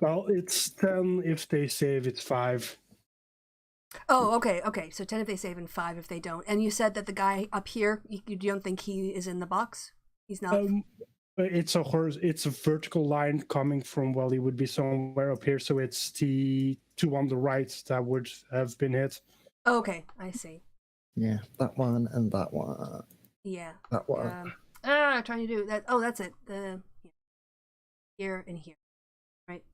10 if they save. It's 5. Oh, okay. So 10 if they save and 5 if they don't. And you said that the guy up here, you don't think he is in the box? He's not? It's a vertical line coming from, well, he would be somewhere up here, so it's the two on the right that would have been hit. Oh, okay, I see. Yeah, that one and that one. Yeah. That one. Trying to do that. Oh, that's it. Here and here. Right?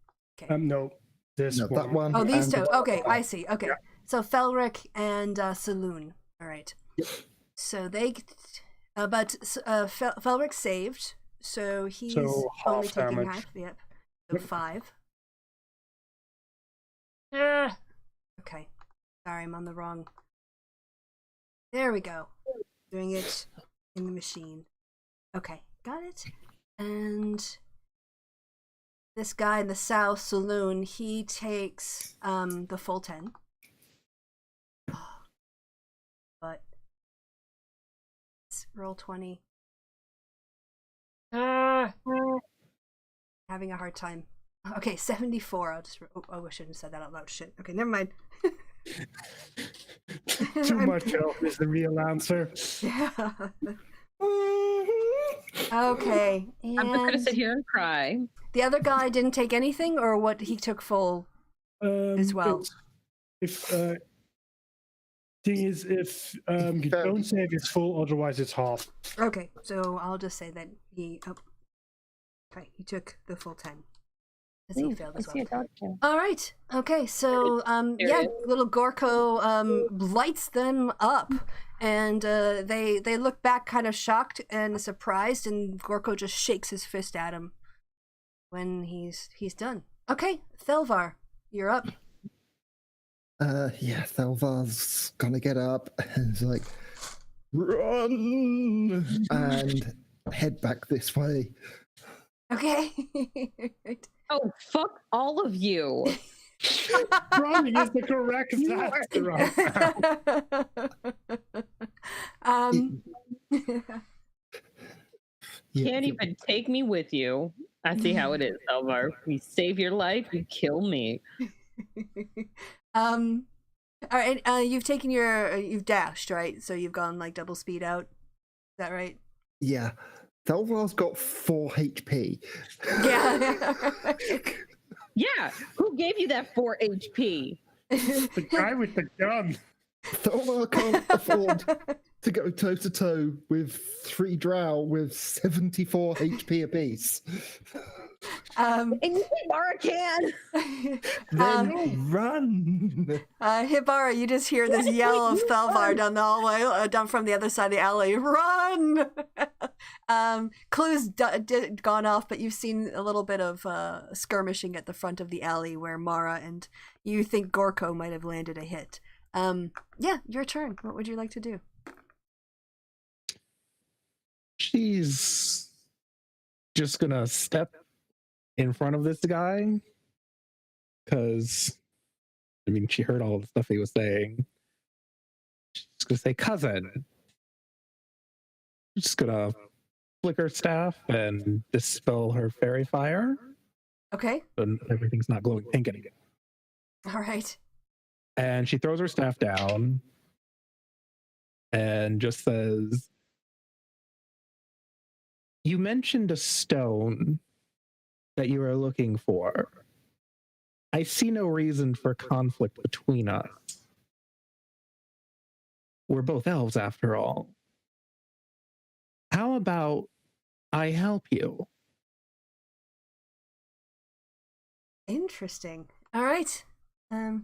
Okay. No, this No, one. that one. Oh, these and two. the- Okay, I see. Okay. Yeah. So Felric and Saloon. All right. So they, but Felric saved, so he's So only half taking damage. half. Yep. So Yep. 5. Okay. Sorry, I'm on the wrong. There we go. Doing it in the machine. Okay, got it. And this guy in the South Saloon, he takes the full 10. But let's roll 20. Having a hard time. Okay, 74. I shouldn't have said that out loud. Shit. Okay, never mind. Too much help is the real answer. Yeah. Okay. I'm just gonna sit And here and cry. the other guy didn't take anything, or what? He took full as well. If thing is, if you don't save, it's full. Otherwise, it's half. Okay, so I'll just say that he. Oh, okay, he took the full 10. Because he failed as well. All right. Okay. So, little Gorko lights them up, and they look back, kind of shocked and surprised, and Gorko just shakes his fist at him when he's done. Okay, Thelvar, you're up. Yeah, Thelvar's gonna get up and he's like, run, and head back this way. Okay. Oh, fuck all of you. Running is the correct answer right now. Yeah, Can't even take me with you. I see how it is, Elvar. We save your life, you kill me. All right. You've dashed, right? So you've gone like double speed out. Is that right? yeah. Thelvar's got 4 HP. Yeah. Yeah, who gave you that 4 HP? The guy with the gun. Thelvar can't afford to go toe to toe with 3 Drow with 74 HP apiece. And you think Mara can? Then run. Hibara, you just hear this yell of Thelvar down the hallway, down from the other side of the alley. Run! Clue's gone off, but you've seen a little bit of skirmishing at the front of the alley where Mara and you think Gorko might have landed a hit. Yeah, your turn. What would you like to do? She's just gonna step in front of this guy because, I mean, she heard all the stuff he was saying. She's gonna say, "Cousin." She's just gonna flick her staff and dispel her fairy fire, Okay. and everything's not glowing pink anymore. All right. And she throws her staff down and just says, "You mentioned a stone that you are looking for. I see no reason for conflict between us. We're both elves after all. How about I help you?" Interesting. All right.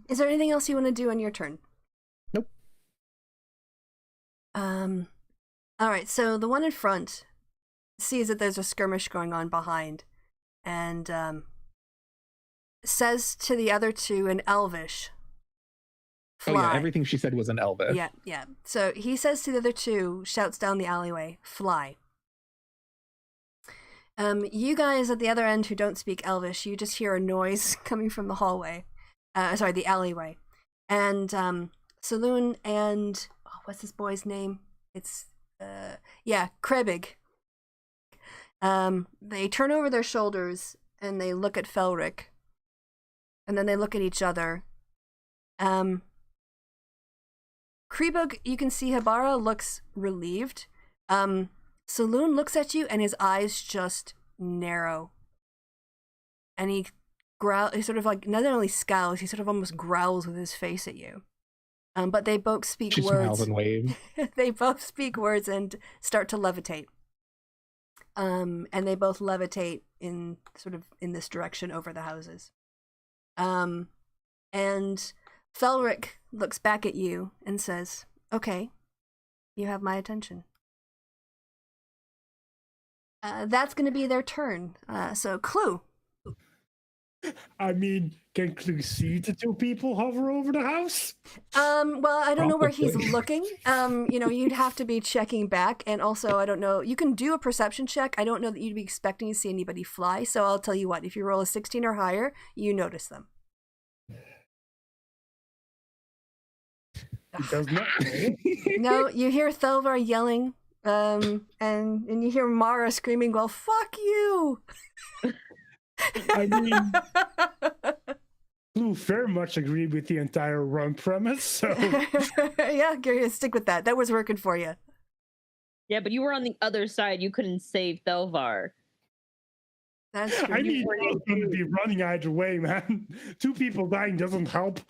Is there anything else you want to do on your turn? Nope. All right. So the one in front sees that there's a skirmish going on behind, and says to the other two in Elvish, "Fly." Oh yeah, everything she said was in Elvish. Yeah. So he says to the other two, shouts down the alleyway, "Fly." You guys at the other end who don't speak Elvish, you just hear a noise coming from the hallway. The alleyway. And Saloon and what's this boy's name? It's Krebig. They turn over their shoulders and they look at Felric. And then they look at each other. Krebig, you can see Hibara looks relieved. Saloon looks at you and his eyes just narrow. And he sort of like not only scowls, he sort of almost growls with his face at you. But they both speak She words. smiles and waves. They both speak words and start to levitate. And they both levitate in this direction over the houses. And Felric looks back at you and says, "Okay, you have my attention." That's going to be their turn. So Clue. I mean, can Clue see the 2 people hover over the house? Well, I don't know where he's Probably. looking. You'd have to be checking back, and also I don't know. You can do a perception check. I don't know that you'd be expecting to see anybody fly. So I'll tell you what: if you roll a 16 or higher, you notice them. He does not. No, you hear Thelvar yelling, and you hear Mara screaming, "Well, fuck you!" I mean, Clue very much agreed with the entire run premise, so Yeah, Gary, stick with that. That was working for you. Yeah, but you were on the other side. You couldn't save Thelvar. That's true. I mean, I was going to be running either way, man. 2 people dying doesn't help.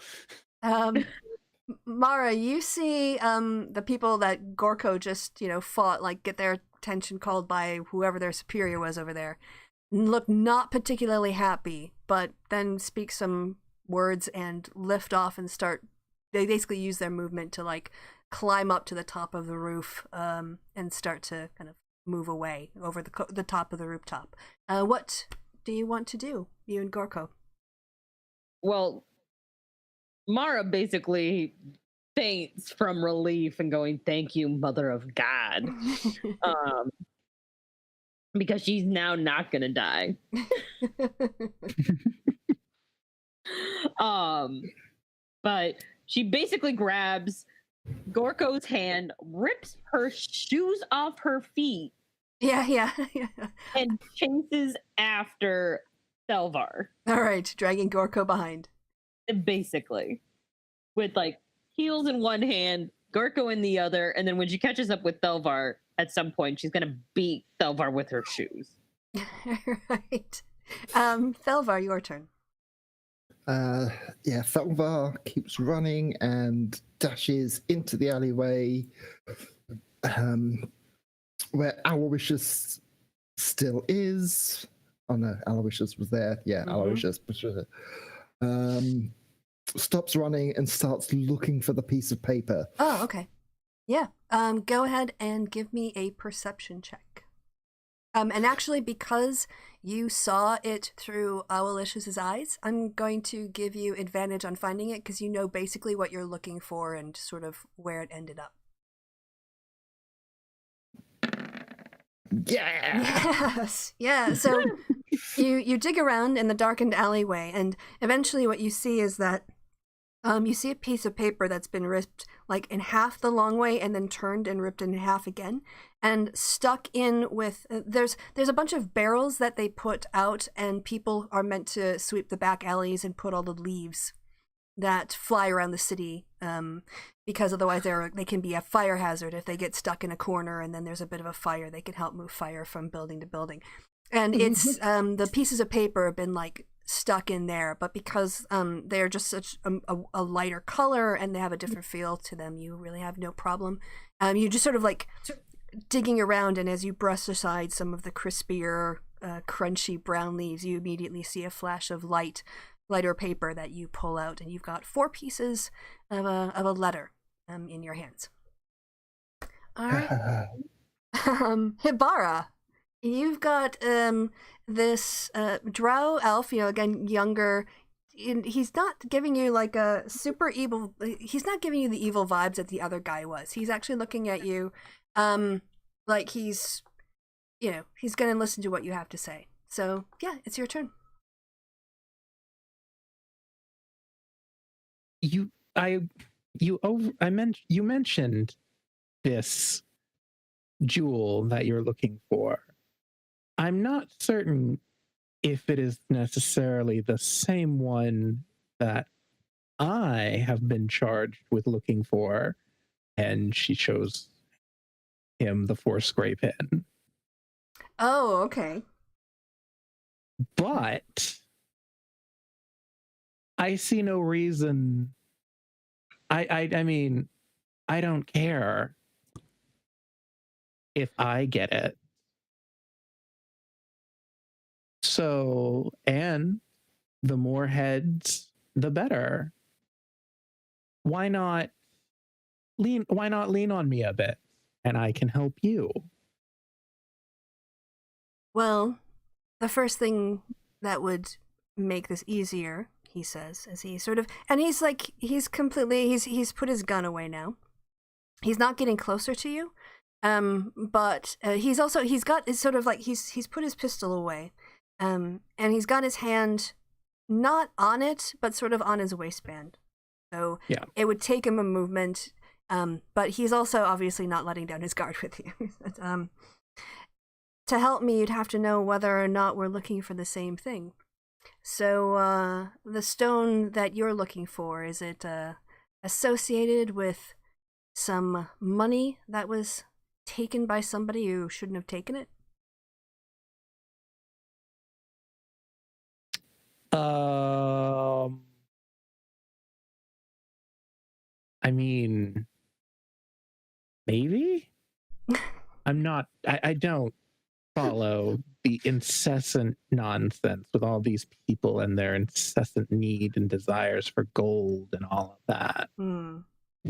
Mara, you see the people that Gorko just, fought, like get their attention called by whoever their superior was over there. Look not particularly happy, but then speak some words and lift off and they basically use their movement to like climb up to the top of the roof and start to kind of move away over the top of the rooftop. What do you want to do, you and Gorko? Well, Mara basically faints from relief and going, "Thank you, Mother of God." Because she's now not gonna die. But she basically grabs Gorko's hand, rips her shoes off her feet, Yeah. and chases after Thelvar. All right, dragging Gorko behind. Basically, with like heels in one hand, Gorko in the other, and then when she catches up with Thelvar, at some point she's gonna beat Thelvar with her shoes. Right. Thelvar, your turn. Yeah, Thelvar keeps running and dashes into the alleyway where Aloysius still is. Oh no, Aloysius was there. Yeah, Aloysius. Stops running and starts looking for the piece of paper. Oh, okay. Yeah. Go ahead and give me a perception check. And actually, because you saw it through Aloysius's eyes, I'm going to give you advantage on finding it because you know basically what you're looking for and sort of where it ended up. Yeah. Yes. Yeah. So you dig around in the darkened alleyway, and eventually what you see is that you see a piece of paper that's been ripped like in half the long way and then turned and ripped in half again and stuck in with there's a bunch of barrels that they put out, and people are meant to sweep the back alleys and put all the leaves that fly around the city, because otherwise they can be a fire hazard if they get stuck in a corner and then there's a bit of a fire. They can help move fire from building to building. And it's the pieces of paper have been like stuck in there, but because they're just such a lighter color and they have a different feel to them, you really have no problem. You just sort of like digging around, and as you brush aside some of the crispier, crunchy brown leaves, you immediately see a flash of lighter paper that you pull out, and you've got 4 pieces of a letter in your hands. All right. Hibara, you've got this drow elf, again, younger. He's not giving you like a super evil, he's not giving you the evil vibes that the other guy was. He's actually looking at you like he's going to listen to what you have to say. So yeah, it's your turn. You mentioned this jewel that you're looking for. I'm not certain if it is necessarily the same one that I have been charged with looking for. And she shows him the 4-scrape pin. Oh, okay. But I see no reason. I mean, I don't care if I get it. So, and the more heads, the better. Why not lean on me a bit, and I can help you? Well, the first thing that would make this easier, he says, as he sort of, and he's put his gun away now. He's not getting closer to you, but he's got his sort of like he's put his pistol away, and he's got his hand not on it, but sort of on his waistband. So yeah. It would take him a movement, but he's also obviously not letting down his guard with you. To help me, you'd have to know whether or not we're looking for the same thing. So the stone that you're looking for, is it associated with some money that was taken by somebody who shouldn't have taken it? I mean, maybe? I don't follow the incessant nonsense with all these people and their incessant need and desires for gold and all of that.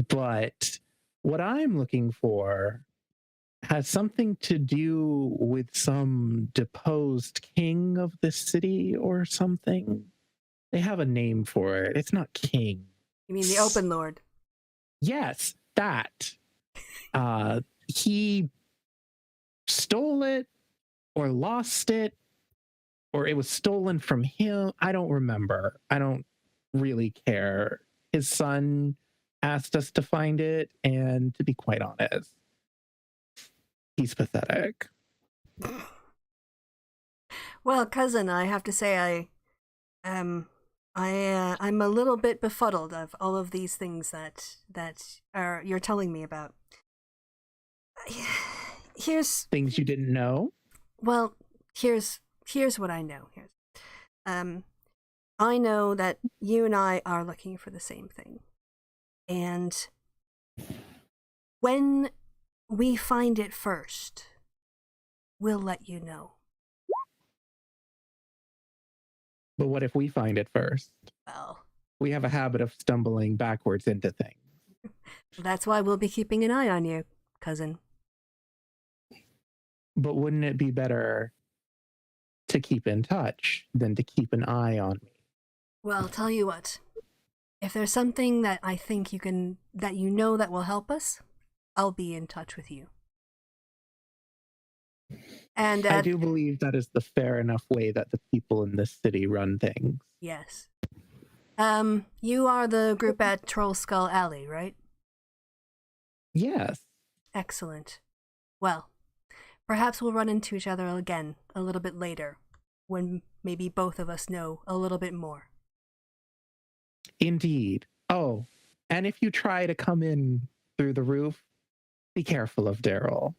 But what I'm looking for has something to do with some deposed king of this city or something. They have a name for it. It's not king. You mean the Open Lord? Yes, that. He stole it or lost it, or it was stolen from him. I don't remember. I don't really care. His son asked us to find it, and to be quite honest, he's pathetic. Well, cousin, I have to say I'm a little bit befuddled of all of these things that you're telling me about. Here's Things you didn't know? Well, here's what I know. I know that you and I are looking for the same thing. And when we find it first, we'll let you know. But what if we find it first? Well, We have a habit of stumbling backwards into things. that's why we'll be keeping an eye on you, cousin. But wouldn't it be better to keep in touch than to keep an eye on me? Well, tell you what. If there's something that I think that will help us, I'll be in touch with you. And I do believe that is the fair enough way that the people in this city run things. yes. You are the group at Troll Skull Alley, right? Yes. Excellent. Well, perhaps we'll run into each other again a little bit later, when maybe both of us know a little bit more. Indeed. Oh, and if you try to come in through the roof, be careful of Daryl.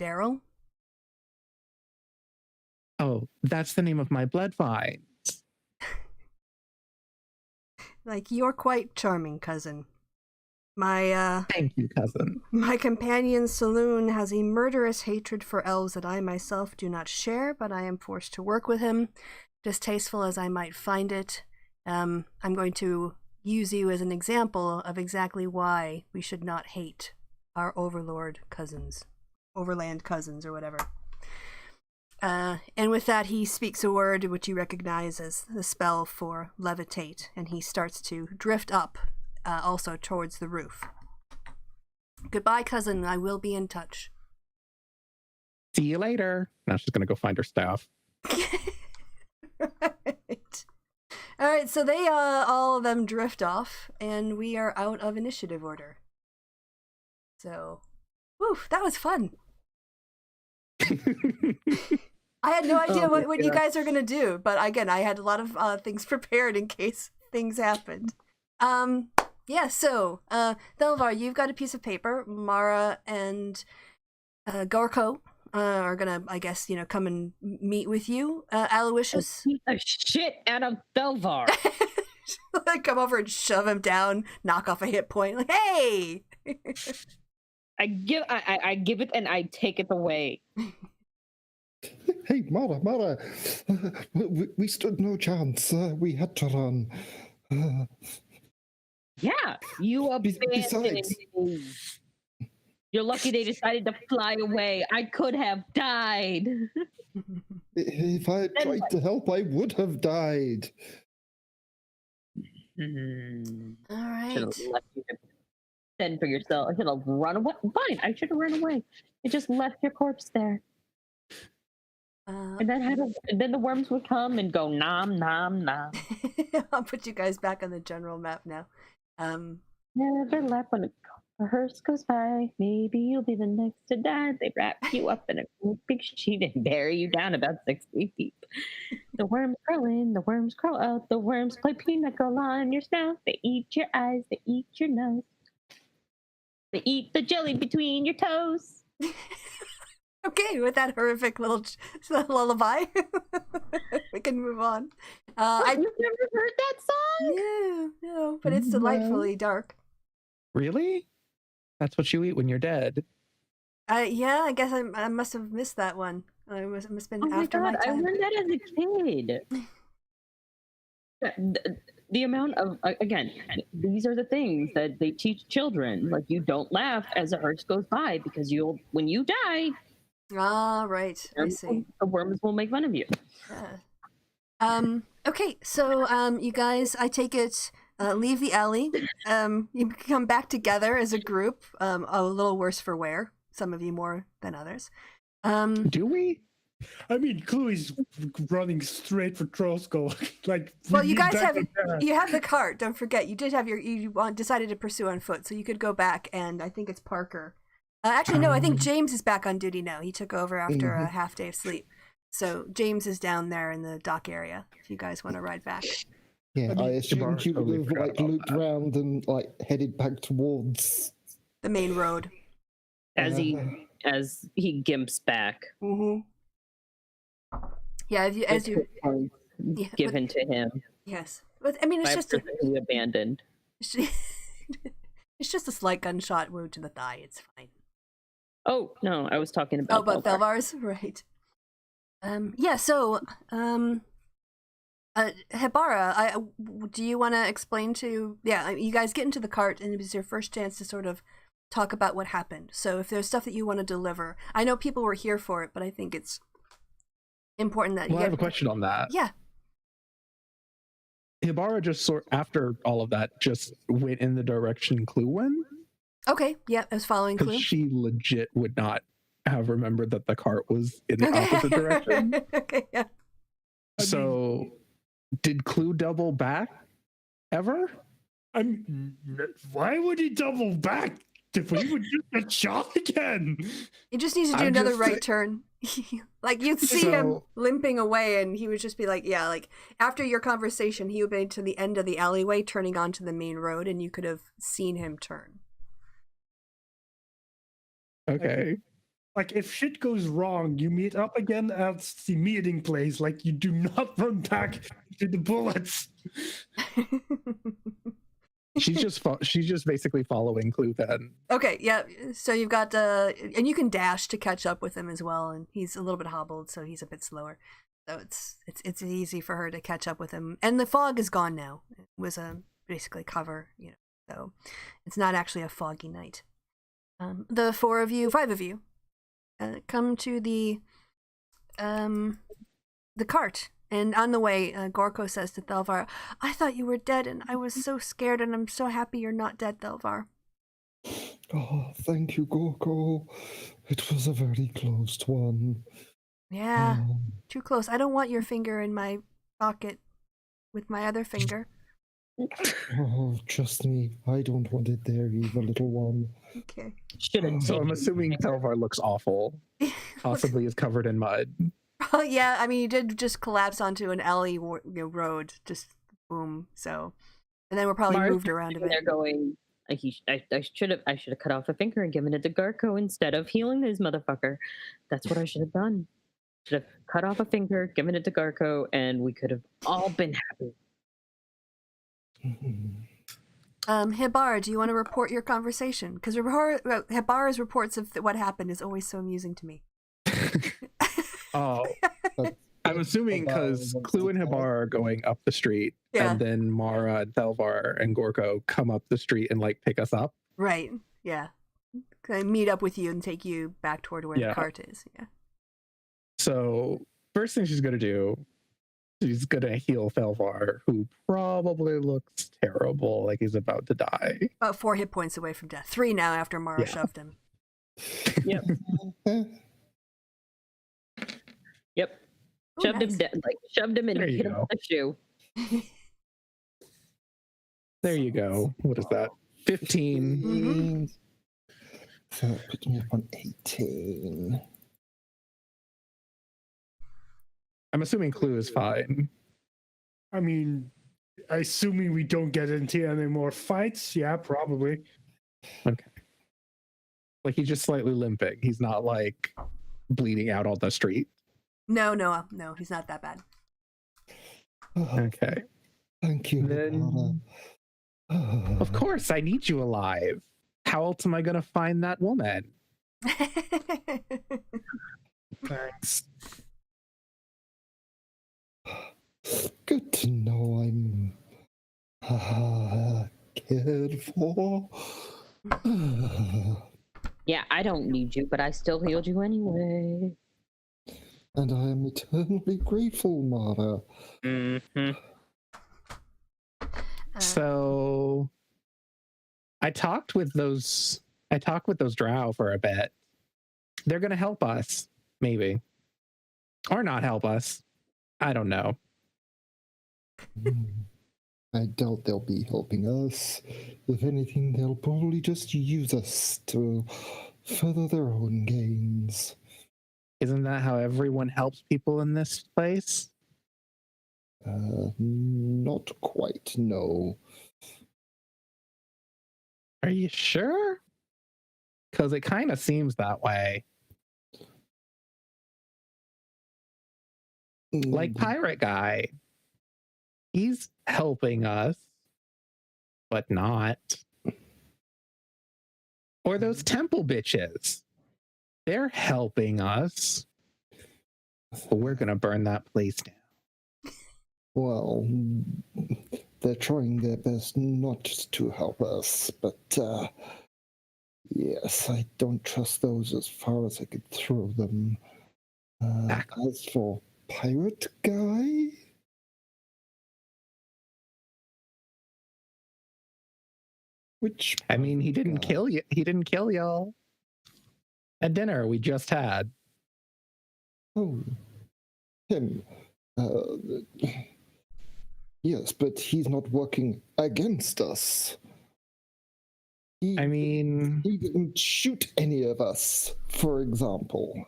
Daryl? Oh, that's the name of my blood vines. Like, you're quite charming, cousin. My Thank you, cousin. My companion's saloon has a murderous hatred for elves that I myself do not share, but I am forced to work with him, distasteful as I might find it. I'm going to use you as an example of exactly why we should not hate our overland cousins, or whatever. And with that, he speaks a word which you recognize as the spell for levitate, and he starts to drift up, also towards the roof. Goodbye, cousin. I will be in touch. See you later. Now she's going to go find her staff. Right. All right, so they all of them drift off, and we are out of initiative order. So, woof, that was fun. I had no idea what you guys are gonna do, but again, I had a lot of things prepared in case things happened. Yeah. So, Thelvar, you've got a piece of paper. Mara and Gorko are gonna, I guess, come and meet with you. Aloysius, Beat the shit out of Thelvar. come over and shove him down, knock off a hit point. Like, hey. I give it and I take it away. Hey, Mara, we stood no chance. We had to run. Yeah, you abandoned Besides, me. You're lucky they decided to fly away. I could have died. if I had tried to help, I would have died. All right. Should have left you to fend for yourself. I should have run away. Fine, I should have run away. I just left your corpse there. And then the worms would come and go nom nom nom. I'll put you guys back on the general map now. Never left when a hearse goes by. Maybe you'll be the next to die. They wrap you up in a big sheet and bury you down about 6 feet deep. The worms crawl in, the worms crawl out. The worms play pinochle on your snout. They eat your eyes, they eat your nose. They eat the jelly between your toes. Okay, with that horrific little lullaby, we can move on. You've never heard that song? No, but it's delightfully dark. Really? That's what you eat when you're dead. Yeah, I guess I must have missed that one. I must have been after my I time. learned that as a kid. The amount of, again, these are the things that they teach children. Like, you don't laugh as a hearse goes by because when you die, Ah, right. I see. the worms will make fun of you. Yeah. Okay, so you guys, I take it, leave the alley. You come back together as a group. A little worse for wear. Some of you more than others. Do we? I mean, Chloe's running straight for Trollskull. Like, Well, you need guys back have there. you have the cart. Don't forget, you did have decided to pursue on foot, so you could go back. And I think it's Parker. Actually, no, I think James is back on duty now. He took over after a half day of sleep, so James is down there in the dock area. If you guys want to ride back, Yeah, I assumed Jabbar you would totally have forgot like about looped that. round and like headed back towards. the main road. As he gimps back. Mm-hmm. Yeah, as you yeah, Given to him yes, but I mean by it's a just person he abandoned. it's just a slight gunshot wound to the thigh. It's fine. Oh no, I was talking about. Oh, but Thelvar's right. Yeah. So, Hebara, do you want to explain to? Yeah, you guys get into the cart, and it was your first chance to sort of talk about what happened. So, if there's stuff that you want to deliver, I know people were here for it, but I think it's important that you Well, I have a question on that. Yeah. Hibara just after all of that just went in the direction Clue went, Okay. Yeah, I was following because Clue. she legit would not have remembered that the cart was in the opposite direction. Okay. Yeah. So, did Clue double back ever? Why would he double back? If we would just get shot again. He just needs to do I'm another just right turn. Like you'd see him So- limping away, and he would just be like, "Yeah." Like after your conversation, he would be to the end of the alleyway, turning onto the main road, and you could have seen him turn. Okay. Like, if shit goes wrong, you meet up again at the meeting place. Like, you do not run back to the bullets. She's just basically following Clue then. Okay, yeah. So you've got and you can dash to catch up with him as well, and he's a little bit hobbled, so he's a bit slower. So it's easy for her to catch up with him. And the fog is gone now. It was basically cover, so it's not actually a foggy night. The five of you, come to the cart. And on the way, Gorko says to Thelvar, "I thought you were dead, and I was so scared, and I'm so happy you're not dead, Thelvar." Oh, thank you, Gorko. It was a very close one. Yeah, Um, too close. I don't want your finger in my pocket with my other finger. oh, trust me, I don't want it there either, little one. Okay. Should have. So I'm assuming Thelvar looks awful. Possibly is covered in mud. Oh, yeah, I mean, you did just collapse onto an alley road, just boom. So, and then we're probably Mark, moved around a bit. They're going. I should have cut off a finger and given it to Gorko instead of healing this motherfucker. That's what I should have done. Should have cut off a finger, given it to Gorko, and we could have all been happy. Hibar, do you want to report your conversation? Because Hibar's reports of what happened is always so amusing to me. Oh, I'm assuming because Clue and Hibar are going up the street, Yeah. and then Mara and Thelvar and Gorko come up the street and like pick us up. Right. Yeah. I meet up with you and take you back toward where the Yeah. cart is. Yeah. So first thing she's gonna do, she's gonna heal Thelvar, who probably looks terrible, like he's about to die. About 4 hit points away from death. 3 now after Mara Yeah. shoved him. Yep. Yep. Ooh, Shoved nice. him down, shoved him and There you hit him go. with a shoe. There you go. What is that? 15. Mhm. So that puts me up on 18. I'm assuming Clue is fine. I mean, assuming we don't get into any more fights, yeah, probably. Okay. Like he's just slightly limping. He's not like bleeding out on the street. No, he's not that bad. Oh, Okay. thank you, Then- Hibara. Of course, I need you alive. How else am I gonna find that woman? Thanks. Good to know I'm cared for. Yeah, I don't need you, but I still healed you anyway. And I am eternally grateful, Mara. Mm-hmm. So I talked with those Drow for a bit. They're gonna help us, maybe. Or not help us. I don't know. I doubt they'll be helping us. If anything, they'll probably just use us to further their own gains. Isn't that how everyone helps people in this place? Not quite, no. Are you sure? Because it kind of seems that way. Like Pirate Guy. He's helping us, but not. Or those temple bitches. They're helping us, but we're going to burn that place down. Well, they're trying their best not to help us, but yes, I don't trust those as far as I could throw them. As for Pirate Guy? Which I mean, he didn't guy? kill you. He didn't kill y'all at dinner we just had. Oh, him. Yes, but he's not working against us. He didn't shoot any of us, for example.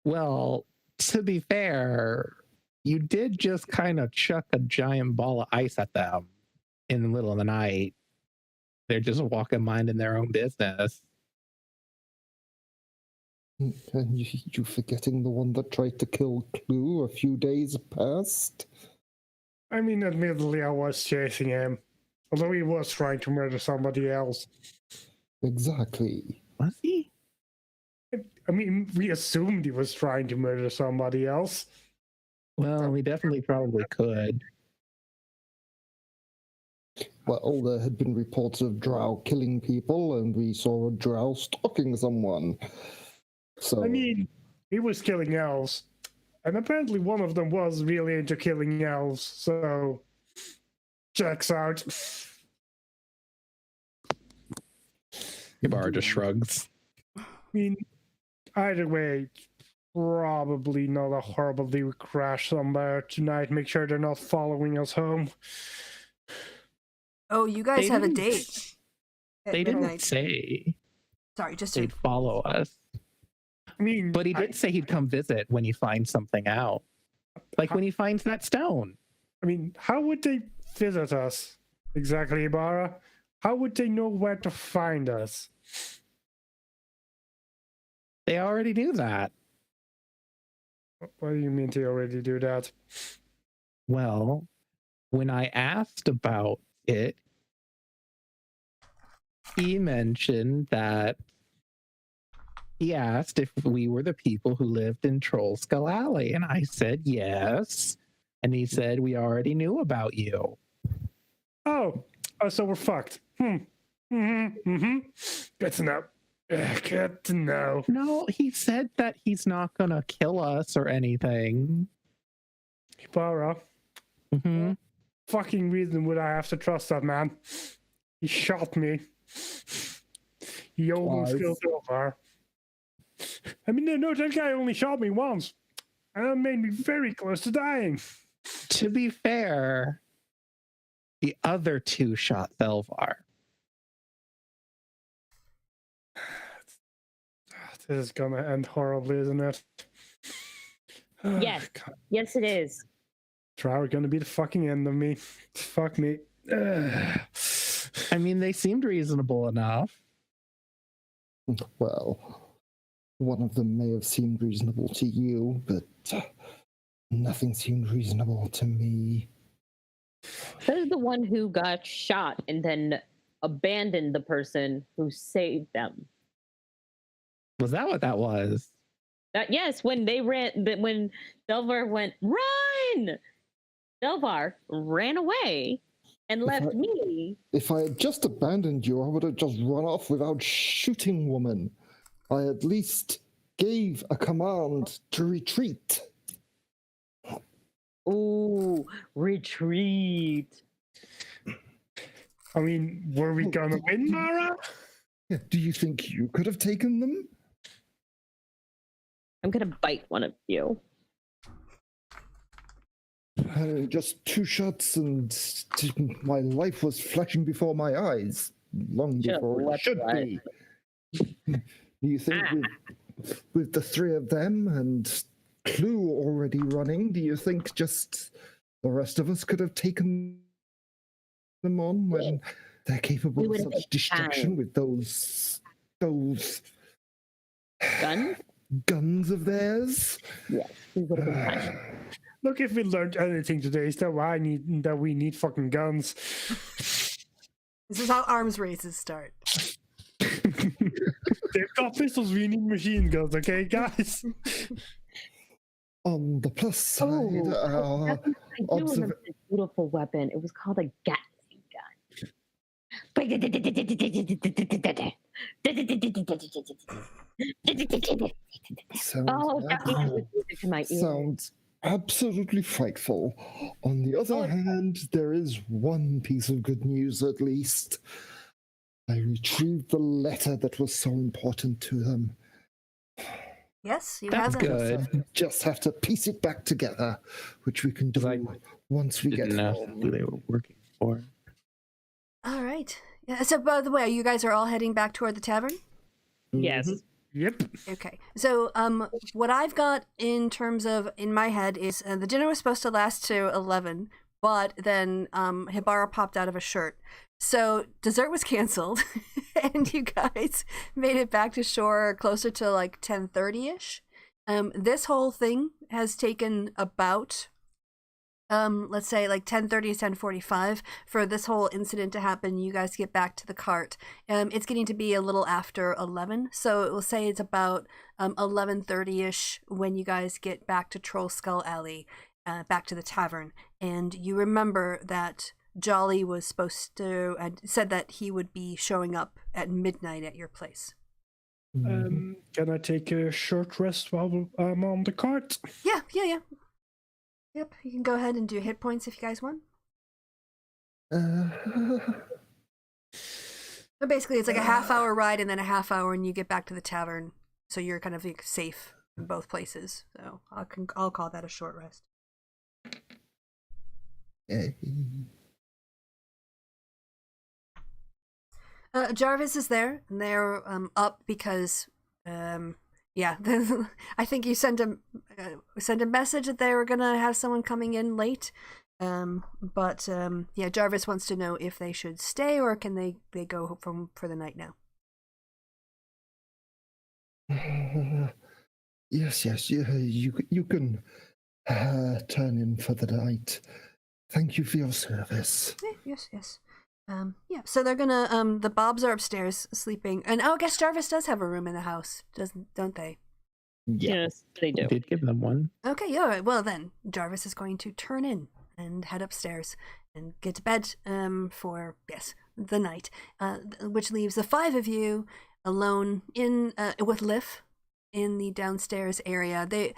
Well, to be fair, you did just kind of chuck a giant ball of ice at them in the middle of the night. They're just walking, minding their own business. And you forgetting the one that tried to kill Clue a few days past? I mean, admittedly, I was chasing him. Although he was trying to murder somebody else. Exactly. Was he? I mean, we assumed he was trying to murder somebody else. Well, we definitely probably could. Well, there had been reports of Drow killing people, and we saw a Drow stalking someone. So I mean, he was killing elves. And apparently one of them was really into killing elves, so checks out. Ibarra just shrugs. I mean, either way, probably not a horrible deal. We crash somewhere tonight, make sure they're not following us home. Oh, you guys have a didn't- date. At They midnight. didn't say Sorry, just they'd follow us. I mean, But he did say he'd come visit when he finds something out. Like when he finds that stone. I mean, how would they visit us? Exactly, Ibarra. How would they know where to find us? They already knew that. What do you mean they already do that? Well, when I asked about it, he mentioned that he asked if we were the people who lived in Troll Skull Alley, and I said yes. And he said we already knew about you. Oh, so we're fucked. Good to know. Good to know. No, he said that he's not gonna kill us or anything. Ibarra, Mm-hmm. fucking reason would I have to trust that man? He shot me. He almost Twice. killed over. I mean, no, that guy only shot me once. And that made me very close to dying. To be fair, the other two shot Thelvar. This is gonna end horribly, isn't it? Yes. God, Yes, it is. Drow are gonna be the fucking end of me. Fuck me. I mean, they seemed reasonable enough. Well, one of them may have seemed reasonable to you, but nothing seemed reasonable to me. There's the one who got shot and then abandoned the person who saved them. Was that what that was? That yes, when they ran, when Delvar went run, Delvar ran away and left me. If I had just abandoned you, I would have just run off without shooting, woman. I at least gave a command to retreat. Ooh, retreat. I mean, were we gonna win, Mara? Do you think you could have taken them? I'm gonna bite one of you. Just 2 shots and my life was flashing before my eyes long Just before it what should was? be. You think with the 3 of them and Clue already running, do you think just the rest of us could have taken them on when they're capable We of would have such been destruction fine. with those Gun? guns of theirs? Yes, we would have been fine. Look, if we learned anything today, is that we need fucking guns. This is how arms races start. They've got pistols, we need machine guns, okay, guys? On the plus side, I do remember this beautiful weapon. It was called a Gatling gun. Oh, that was music to my ears. sounds absolutely frightful. On the other hand, there is one piece of good news at least. I retrieved the letter that was so important to them. Yes, you That's have that. good. Just have to piece it back together, which we can do I once we get Didn't know home. who they were working for. All right. Yeah, so, by the way, you guys are all heading back toward the tavern? Yes. Yep. Okay. So, what I've got in terms of in my head is the dinner was supposed to last to 11, but then Hibara popped out of a shirt. So dessert was canceled, and you guys made it back to shore closer to like 10:30ish. This whole thing has taken about let's say like 10:30 to 10:45 for this whole incident to happen. You guys get back to the cart. It's getting to be a little after 11, so it will say it's about 11:30ish when you guys get back to Troll Skull Alley, back to the tavern. And you remember that Jolly was supposed to said that he would be showing up at midnight at your place. Can I take a short rest while I'm on the cart? Yeah. Yep, you can go ahead and do hit points if you guys want. But basically, it's like a half-hour ride and then a half hour, and you get back to the tavern, so you're kind of like safe in both places. So I'll call that a short rest. Jarvis is there, and they're up because yeah, I think you sent a message that they were gonna have someone coming in late. But yeah, Jarvis wants to know if they should stay or can they go for the night now. Yes, you can turn in for the night. Thank you for your service. Yes. Yeah. So they're gonna the Bobs are upstairs sleeping, and I guess Jarvis does have a room in the house, don't they? Yes, they do. I did give them one. Okay, all right. Well then, Jarvis is going to turn in and head upstairs and get to bed for the night, which leaves the 5 of you alone in with Liv in the downstairs area. They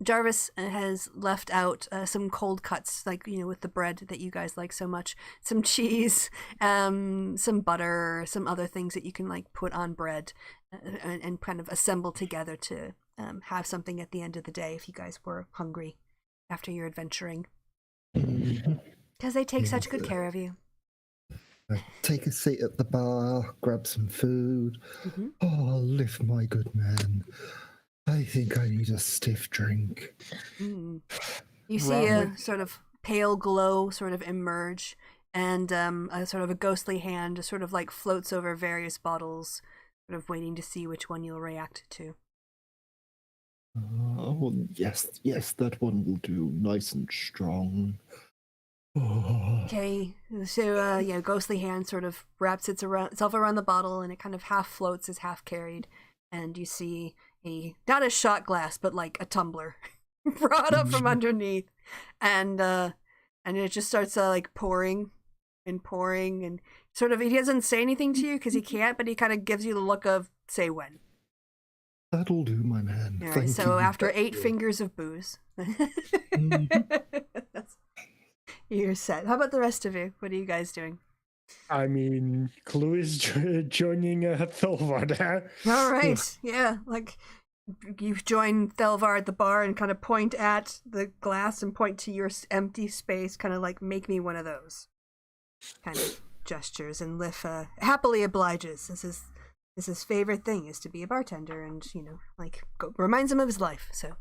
Jarvis has left out some cold cuts, like with the bread that you guys like so much, some cheese, some butter, some other things that you can like put on bread and kind of assemble together to have something at the end of the day if you guys were hungry after your adventuring, because they take such good care of you. Take a seat at the bar, grab some food. Mm-hmm. Oh, Liv, my good man. I think I need a stiff drink. You see a sort of pale glow sort of emerge, and a sort of a ghostly hand sort of like floats over various bottles, sort of waiting to see which one you'll react to. Oh, yes, that one will do. Nice and strong. Oh. Okay, so yeah, ghostly hand sort of wraps itself around the bottle, and it kind of half floats as half carried, and you see not a shot glass, but like a tumbler brought up from underneath, and it just starts like pouring and sort of, he doesn't say anything to you because he can't, but he kind of gives you the look of say when. That'll do, my man. All right, Thank so you. after 8 fingers of booze, you're set. How about the rest of you? What are you guys doing? I mean, Clue is joining Thorvald. All right, yeah, like you join Thelvar at the bar and kind of point at the glass and point to your empty space, kind of like, make me one of those kind of gestures. And Lif happily obliges. This is his favorite thing, is to be a bartender, and like reminds him of his life. So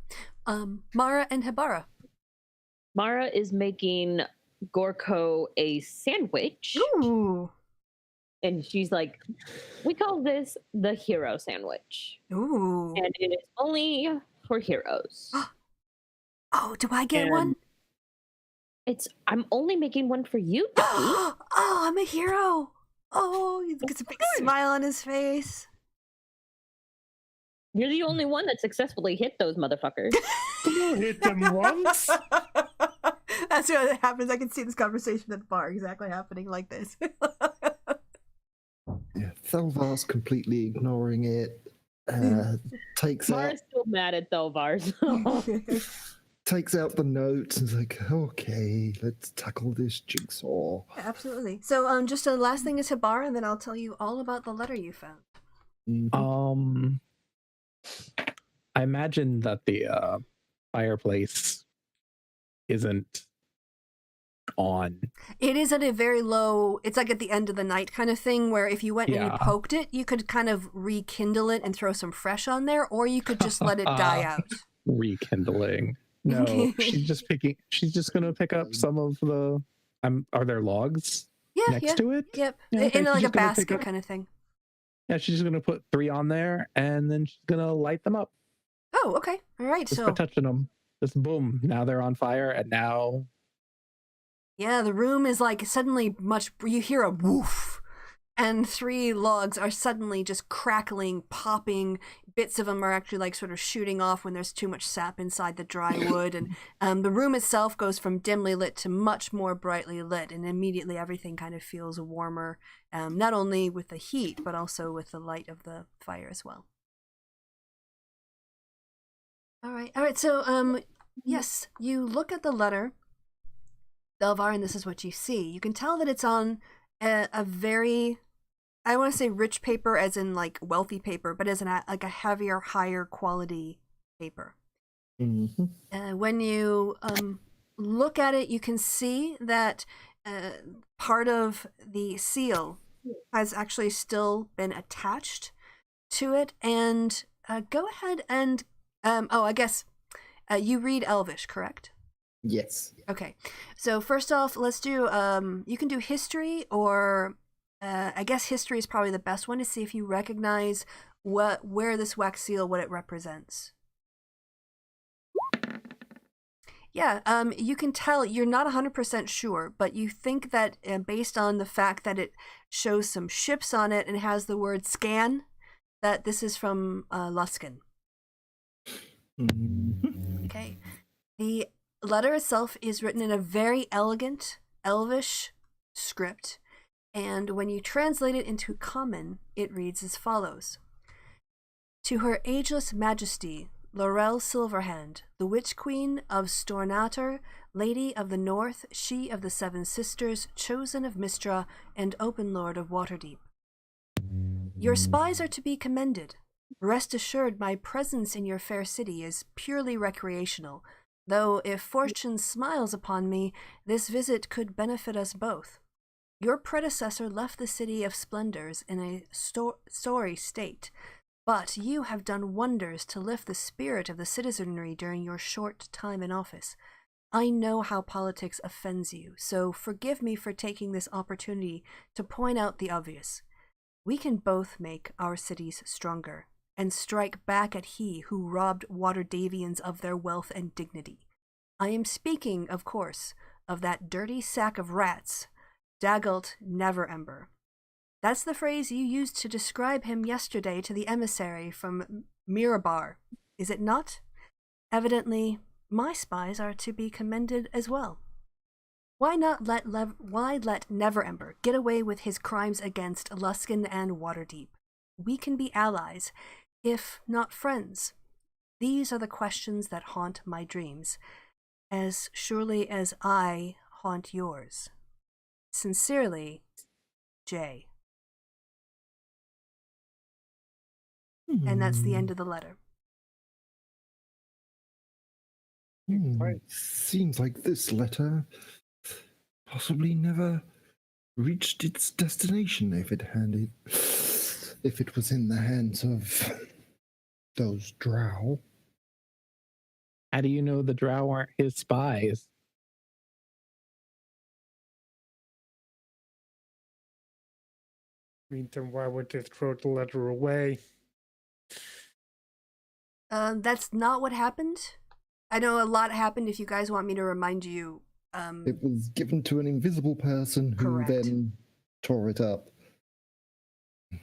Mara and Hibara. Mara is making Gorko a sandwich. Ooh. And she's like, we call this the hero sandwich. Ooh. And it is only for heroes. Oh, do I get one? I'm only making one for you, Ducky. Oh, I'm a hero. Oh, he gets a big smile on his face. You're the only one that successfully hit those motherfuckers. You hit them once. That's what happens. I can see this conversation at the bar exactly happening like this. Yeah, Thelvar's completely ignoring it. Takes out Mara's still mad at Thelvar. takes out the notes and is like, okay, let's tackle this jigsaw. Absolutely. So, just a last thing is Hibara, and then I'll tell you all about the letter you found. Mhm. I imagine that the fireplace isn't on. It is at a very low, it's like at the end of the night kind of thing, where if you went and you poked it, you could kind of rekindle it and throw some fresh on there, or you could just let it die out. Rekindling. No, she's just gonna pick up some of the are there logs next to it? Yep. Yeah, okay, In like she's a just gonna basket kind of thing. Yeah, she's just gonna put 3 on there and then she's gonna light them up. Oh, okay. All right. Just So by touching them. Just boom. Now they're on fire, and now yeah, the room is like suddenly you hear a woof, and 3 logs are suddenly just crackling, popping. Bits of them are actually like sort of shooting off when there's too much sap inside the dry wood. And the room itself goes from dimly lit to much more brightly lit. And immediately everything kind of feels warmer, not only with the heat, but also with the light of the fire as well. All right. So, yes, you look at the letter, Thelvar, and this is what you see. You can tell that it's on a very, I want to say rich paper, as in like wealthy paper, but as like a heavier, higher quality paper. Mm-hmm. When you look at it, you can see that part of the seal has actually still been attached to it. And go ahead and, I guess you read Elvish, correct? Yes. Okay, so first off, let's do, you can do history, or I guess history is probably the best one to see if you recognize where this wax seal, what it represents. Yeah, you can tell, you're not 100% sure, but you think that based on the fact that it shows some ships on it and has the word scan, that this is from Luskan. Mm-hmm. Okay. The letter itself is written in a very elegant Elvish script, and when you translate it into Common, it reads as follows. To Her Ageless Majesty, Laurel Silverhand, the Witch Queen of Stornator, Lady of the North, she of the Seven Sisters, chosen of Mistra, and Open Lord of Waterdeep. Your spies are to be commended. Rest assured my presence in your fair city is purely recreational, though if fortune smiles upon me, this visit could benefit us both. Your predecessor left the City of Splendors in a sorry state, but you have done wonders to lift the spirit of the citizenry during your short time in office. I know how politics offends you, so forgive me for taking this opportunity to point out the obvious. We can both make our cities stronger, and strike back at he who robbed Waterdavians of their wealth and dignity. I am speaking, of course, of that dirty sack of rats, Daggelt Neverember. That's the phrase you used to describe him yesterday to the emissary from Mirabar, is it not? Evidently, my spies are to be commended as well. Why let Neverember get away with his crimes against Luskan and Waterdeep? We can be allies, if not friends. These are the questions that haunt my dreams, as surely as I haunt yours. Sincerely, Jay. And that's the end of the letter. Seems like this letter possibly never reached its destination if it was in the hands of those Drow. How do you know the Drow aren't his spies? I mean, then why would they throw the letter away? That's not what happened. I know a lot happened. If you guys want me to remind you, It was given to an invisible person who Correct. then tore it up.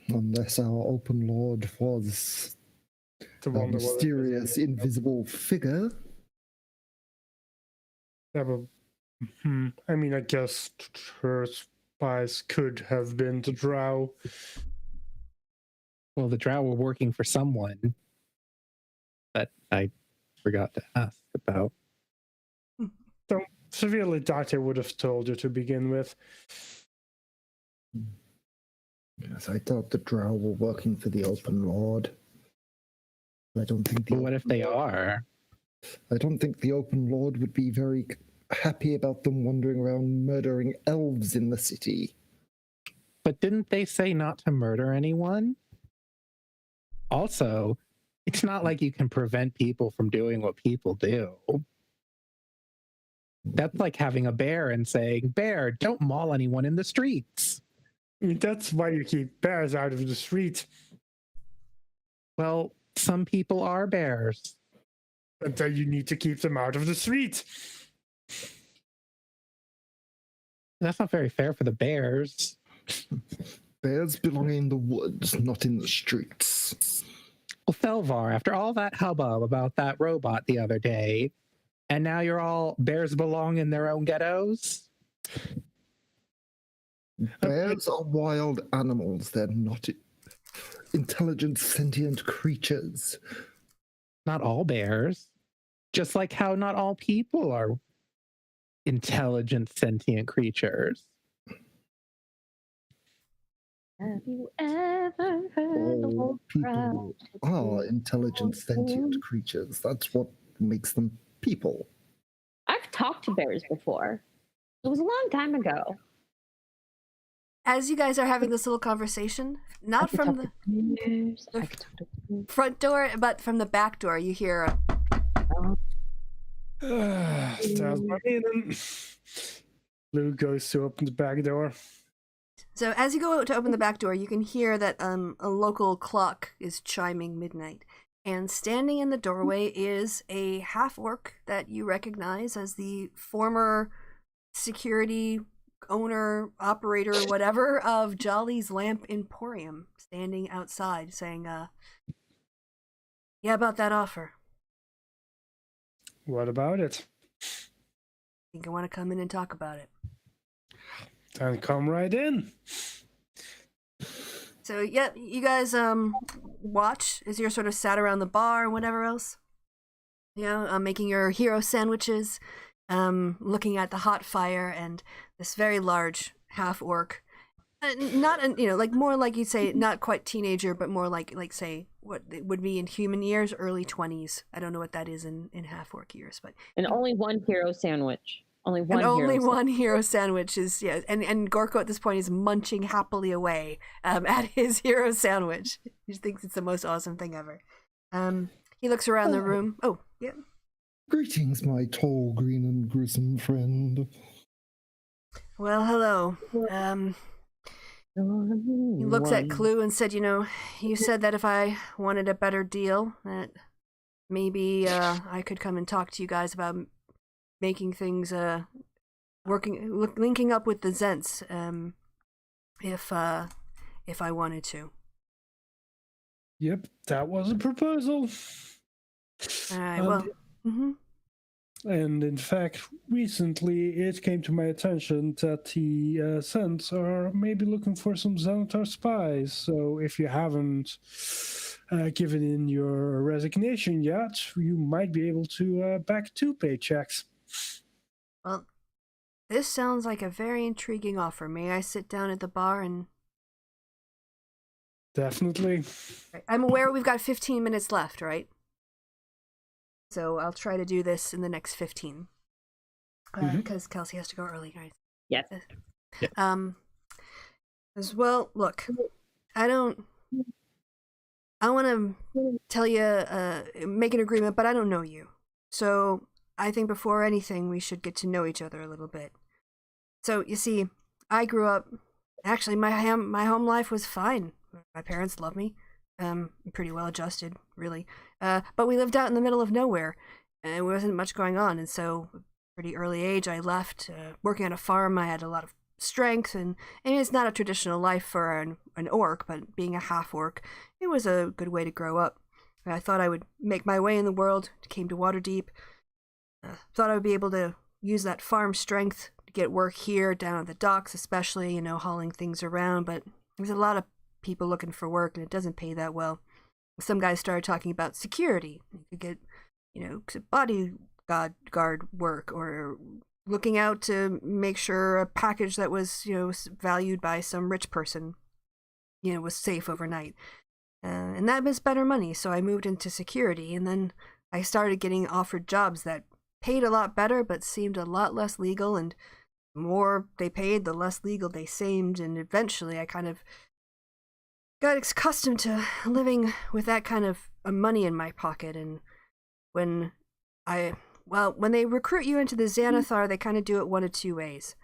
Unless our open lord was The a one that was mysterious invisible figure. Yeah, but, I mean, I guess her spies could have been the Drow. Well, the Drow were working for someone that I forgot to ask about. Don't severely doubt I would have told you to begin with. Yes, I thought the Drow were working for the open lord. I don't think the But what if they are? I don't think the open lord would be very happy about them wandering around murdering elves in the city. But didn't they say not to murder anyone? Also, it's not like you can prevent people from doing what people do. That's like having a bear and saying, "Bear, don't maul anyone in the streets." I mean, that's why you keep bears out of the street. Well, some people are bears. And then you need to keep them out of the street. That's not very fair for the bears. Bears belong in the woods, not in the streets. Well, Felvar, after all that hubbub about that robot the other day, and now you're all bears belong in their own ghettos? Bears are wild animals. They're not intelligent, sentient creatures. Not all bears. Just like how not all people are intelligent, sentient creatures. Have you ever heard the All whole people are intelligent, sentient creatures. That's what makes them people. I've talked to bears before. It was a long time ago. as you guys are having this little conversation, not from the front door, but from the back door, you hear a Sounds my meaning. Lou goes to open the back door. So as you go to open the back door, you can hear that a local clock is chiming midnight. And standing in the doorway is a half-orc that you recognize as the former security owner, operator, whatever, of Jolly's Lamp Emporium, standing outside saying, yeah, about that offer. What about it? Think I want to come in and talk about it. Then come right in. So yeah, you guys watch as you're sort of sat around the bar and whatever else. You know, making your hero sandwiches, looking at the hot fire and this very large half orc. Not you know, like more like you'd say not quite teenager, but more like say what it would be in human years, early 20s. I don't know what that is in half orc years, but And only one hero sandwich. Only one. and only hero one hero sandwich is and Gorko at this point is munching happily away at his hero sandwich. He thinks it's the most awesome thing ever. He looks around the room. Oh, yeah. Greetings, my tall, green, and gruesome friend. Well, hello. He looks at Clue and said, you know, you said that if I wanted a better deal, that maybe I could come and talk to you guys about making things linking up with the Zents if I wanted to. Yep, that was a proposal. All right, well, And in fact, recently it came to my attention that the Zents are maybe looking for some Xanatar spies. So if you haven't given in your resignation yet, you might be able to back 2 paychecks. Well, this sounds like a very intriguing offer. May I sit down at the bar and... Definitely. I'm aware we've got 15 minutes left, right? So I'll try to do this in the next 15. Because Kelsey has to go early, guys. Yes. As well, look, I want to tell you, make an agreement, but I don't know you. So I think before anything, we should get to know each other a little bit. So you see, I grew up, actually, my home life was fine. My parents love me. Pretty well adjusted, really. But we lived out in the middle of nowhere, and there wasn't much going on, and so pretty early age, I left. Working on a farm, I had a lot of strength, and it's not a traditional life for an orc, but being a half-orc, it was a good way to grow up. I thought I would make my way in the world, came to Waterdeep, thought I would be able to use that farm strength to get work here, down at the docks especially, hauling things around, but there's a lot of people looking for work, and it doesn't pay that well. Some guys started talking about security. You could get, bodyguard work, or looking out to make sure a package that was, valued by some rich person, was safe overnight. And that was better money, so I moved into security, and then I started getting offered jobs that paid a lot better, but seemed a lot less legal, and the more they paid, the less legal they seemed, and eventually I kind of got accustomed to living with that kind of money in my pocket. And when they recruit you into the Xanathar, they kind of do it one of two ways.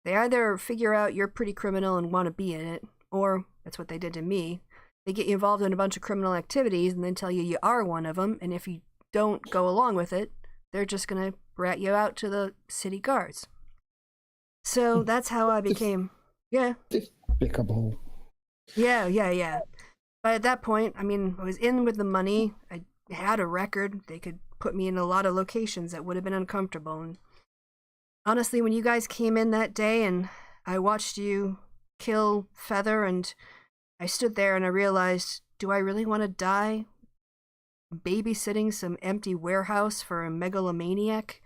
They either figure out you're pretty criminal and want to be in it, or that's what they did to me. They get you involved in a bunch of criminal activities and then tell you are one of them, and if you don't go along with it, they're just going to rat you out to the city guards. So that's how I became... Yeah. Despicable. Yeah. But at that point, I was in with the money. I had a record. They could put me in a lot of locations that would have been uncomfortable. And honestly, when you guys came in that day and I watched you kill Feather, and I stood there and I realized, do I really want to die babysitting some empty warehouse for a megalomaniac?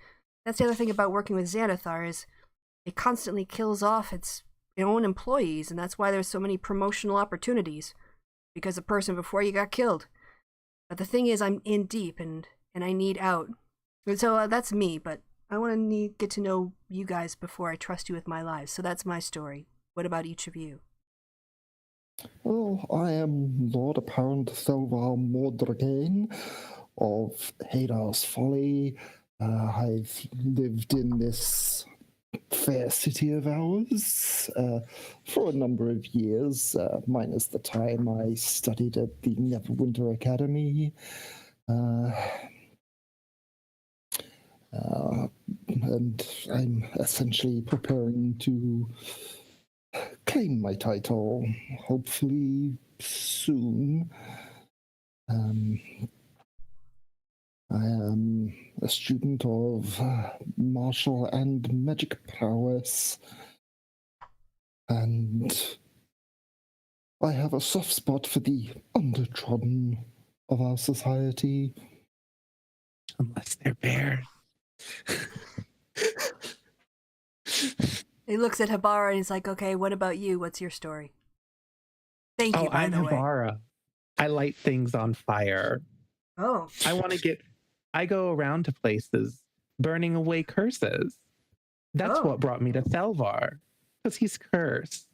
That's the other thing about working with Xanathar, is it constantly kills off its own employees, and that's why there's so many promotional opportunities, because the person before you got killed. But the thing is, I'm in deep, and I need out. And so that's me, but I want to get to know you guys before I trust you with my lives. So that's my story. What about each of you? Well, I am Lord Apparent Thelvar Mordragain of Hadar's Folly. I've lived in this fair city of ours for a number of years, minus the time I studied at the Neverwinter Academy. And I'm essentially preparing to claim my title, hopefully soon. I am a student of martial and magic prowess, and I have a soft spot for the undertrodden of our society. Unless they're bears. He looks at Habara and he's like, okay, what about you? What's your story? Thank you, by I'm the way. Habara. I light things on fire. Oh. I go around to places burning away curses. That's what brought me to Thelvar, because he's cursed.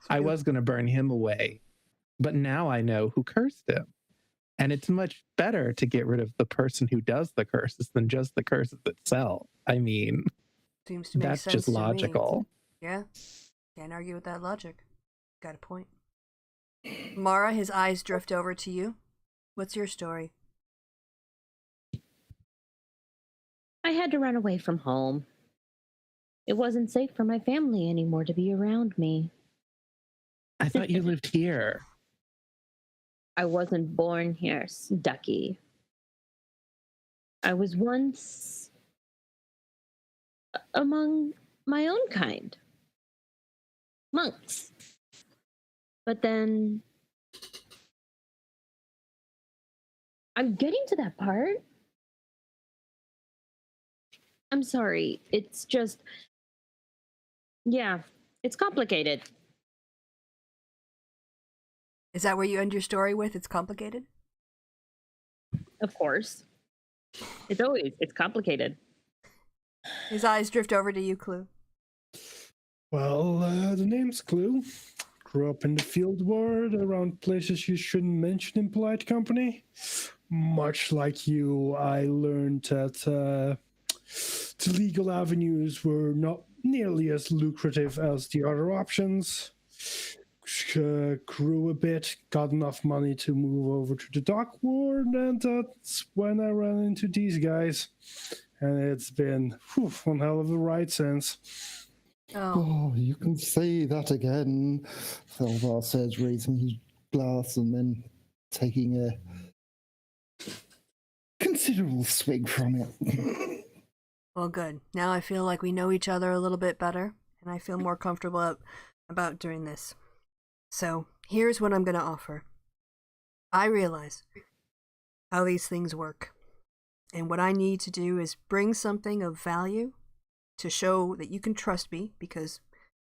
I was going to burn him away, but now I know who cursed him. And it's much better to get rid of the person who does the curses than just the curses itself. Seems to make that's sense just to logical. Me. Yeah. Can't argue with that logic. Got a point. Mara, his eyes drift over to you. What's your story? I had to run away from home. It wasn't safe for my family anymore to be around me. I thought you lived here. I wasn't born here, Ducky. I was once among my own kind. Monks. But then I'm getting to that part. I'm sorry. It's just, yeah, it's complicated. Is that where you end your story with? It's complicated? Of course. It's complicated. His eyes drift over to you, Clue. Well, the name's Clue. Grew up in the field world around places you shouldn't mention in polite company. Much like you, I learned that the legal avenues were not nearly as lucrative as the other options. Grew a bit, got enough money to move over to the dock world, and that's when I ran into these guys. And it's been one hell of a ride since. Oh, you can say that again, Thelvar says, raising his glass and then taking a considerable swig from it. Well, good. Now I feel like we know each other a little bit better, and I feel more comfortable about doing this. So, here's what I'm going to offer. I realize how these things work, and what I need to do is bring something of value to show that you can trust me, because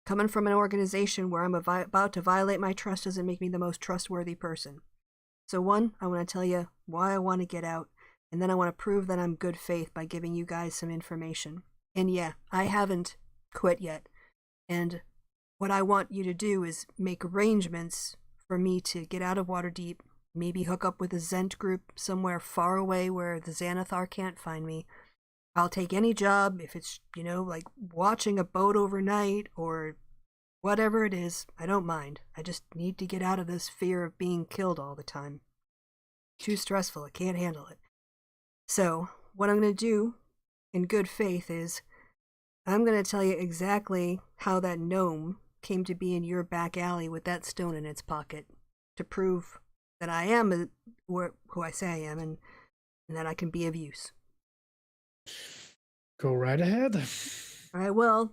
coming from an organization where I'm about to violate my trust doesn't make me the most trustworthy person. So one, I want to tell you why I want to get out, and then I want to prove that I'm good faith by giving you guys some information. And yeah, I haven't quit yet. And what I want you to do is make arrangements for me to get out of Waterdeep, maybe hook up with a Zent group somewhere far away where the Xanathar can't find me. I'll take any job, if it's, like watching a boat overnight or whatever it is. I don't mind. I just need to get out of this fear of being killed all the time. Too stressful. I can't handle it. So, what I'm going to do, in good faith, is I'm going to tell you exactly how that gnome came to be in your back alley with that stone in its pocket, to prove that I am who I say I am, and that I can be of use. Go right ahead. I will.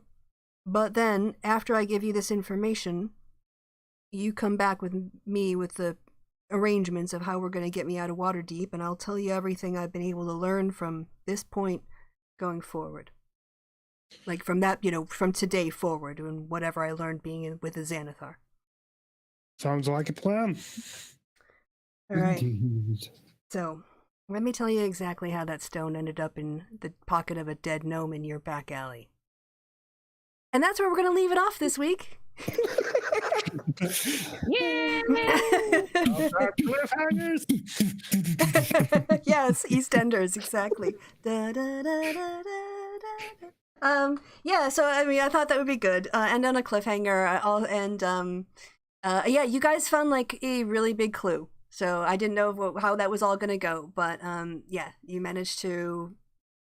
But then, after I give you this information, you come back with me with the arrangements of how we're going to get me out of Waterdeep, and I'll tell you everything I've been able to learn from this point going forward. Like from that, from today forward, and whatever I learned being with the Xanathar. Sounds like a plan. All right. Indeed. So, let me tell you exactly how that stone ended up in the pocket of a dead gnome in your back alley. And that's where we're going to leave it off this week. Yeah! Cliffhangers! Yes, EastEnders, exactly. Da, da, da, da, da, da. Yeah, so I thought that would be good. End on a cliffhanger. You guys found like a really big clue. So I didn't know how that was all going to go, but you managed to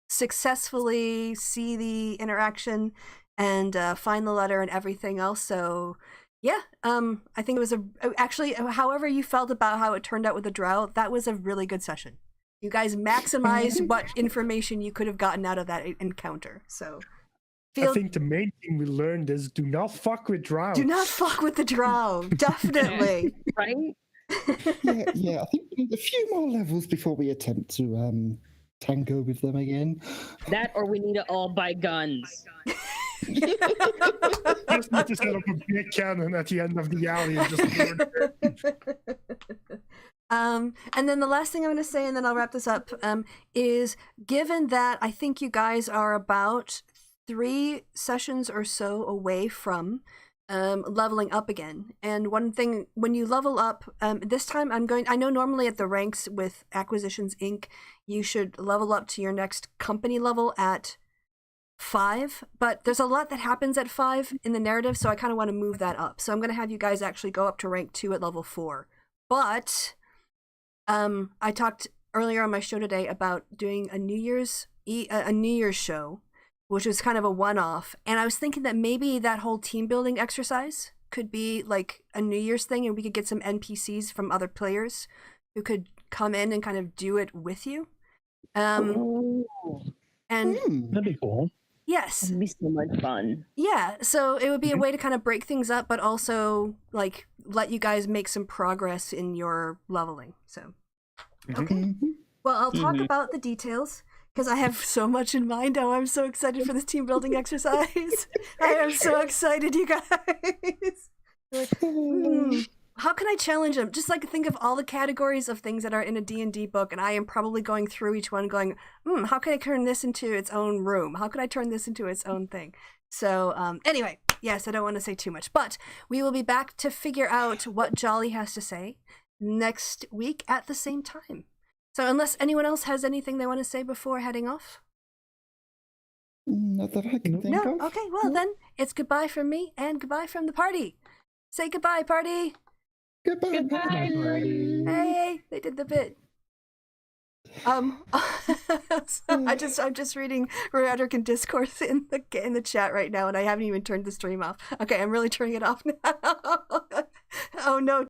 successfully see the interaction and find the letter and everything else. So yeah, I think it was actually, however you felt about how it turned out with the Drow, that was a really good session. You guys maximized what information you could have gotten out of that encounter. So I think the main thing we learned is do not fuck with Drow. Do not fuck with the Drow, definitely. Right? Yeah. I think we need a few more levels before we attempt to tango with them again. That, or we need to all buy guns. Just need to set up a big cannon at the end of the alley and just burn it. And then the last thing I'm going to say, and then I'll wrap this up, is given that I think you guys are about 3 sessions or so away from leveling up again. And one thing, when you level up, this time I know normally at the ranks with Acquisitions Inc., you should level up to your next company level at 5, but there's a lot that happens at 5 in the narrative, so I kind of want to move that up. So I'm going to have you guys actually go up to rank 2 at level 4. But I talked earlier on my show today about doing a New Year's show, which was kind of a one-off, and I was thinking that maybe that whole team building exercise could be like a New Year's thing, and we could get some NPCs from other players who could come in and kind of do it with you. And That'd be cool. yes, That'd be so much fun. yeah, so it would be a way to kind of break things up, but also like let you guys make some progress in your leveling. So okay, well, I'll talk about the details, because I have so much in mind now. I'm so excited for this team building exercise. I am so excited, you guys. How can I challenge them? Just like think of all the categories of things that are in a D&D book, and I am probably going through each one going, how can I turn this into its own room? How can I turn this into its own thing? So anyway, yes, I don't want to say too much, but we will be back to figure out what Jolly has to say next week at the same time. So unless anyone else has anything they want to say before heading off? Not that I can think No? of. Okay, well then, it's goodbye from me and goodbye from the party. Say goodbye, party. Goodbye. Goodbye. Hey, they did the bit. I'm just reading Rhetoric and Discourse in the chat right now, and I haven't even turned the stream off. Okay, I'm really turning it off now. Oh no.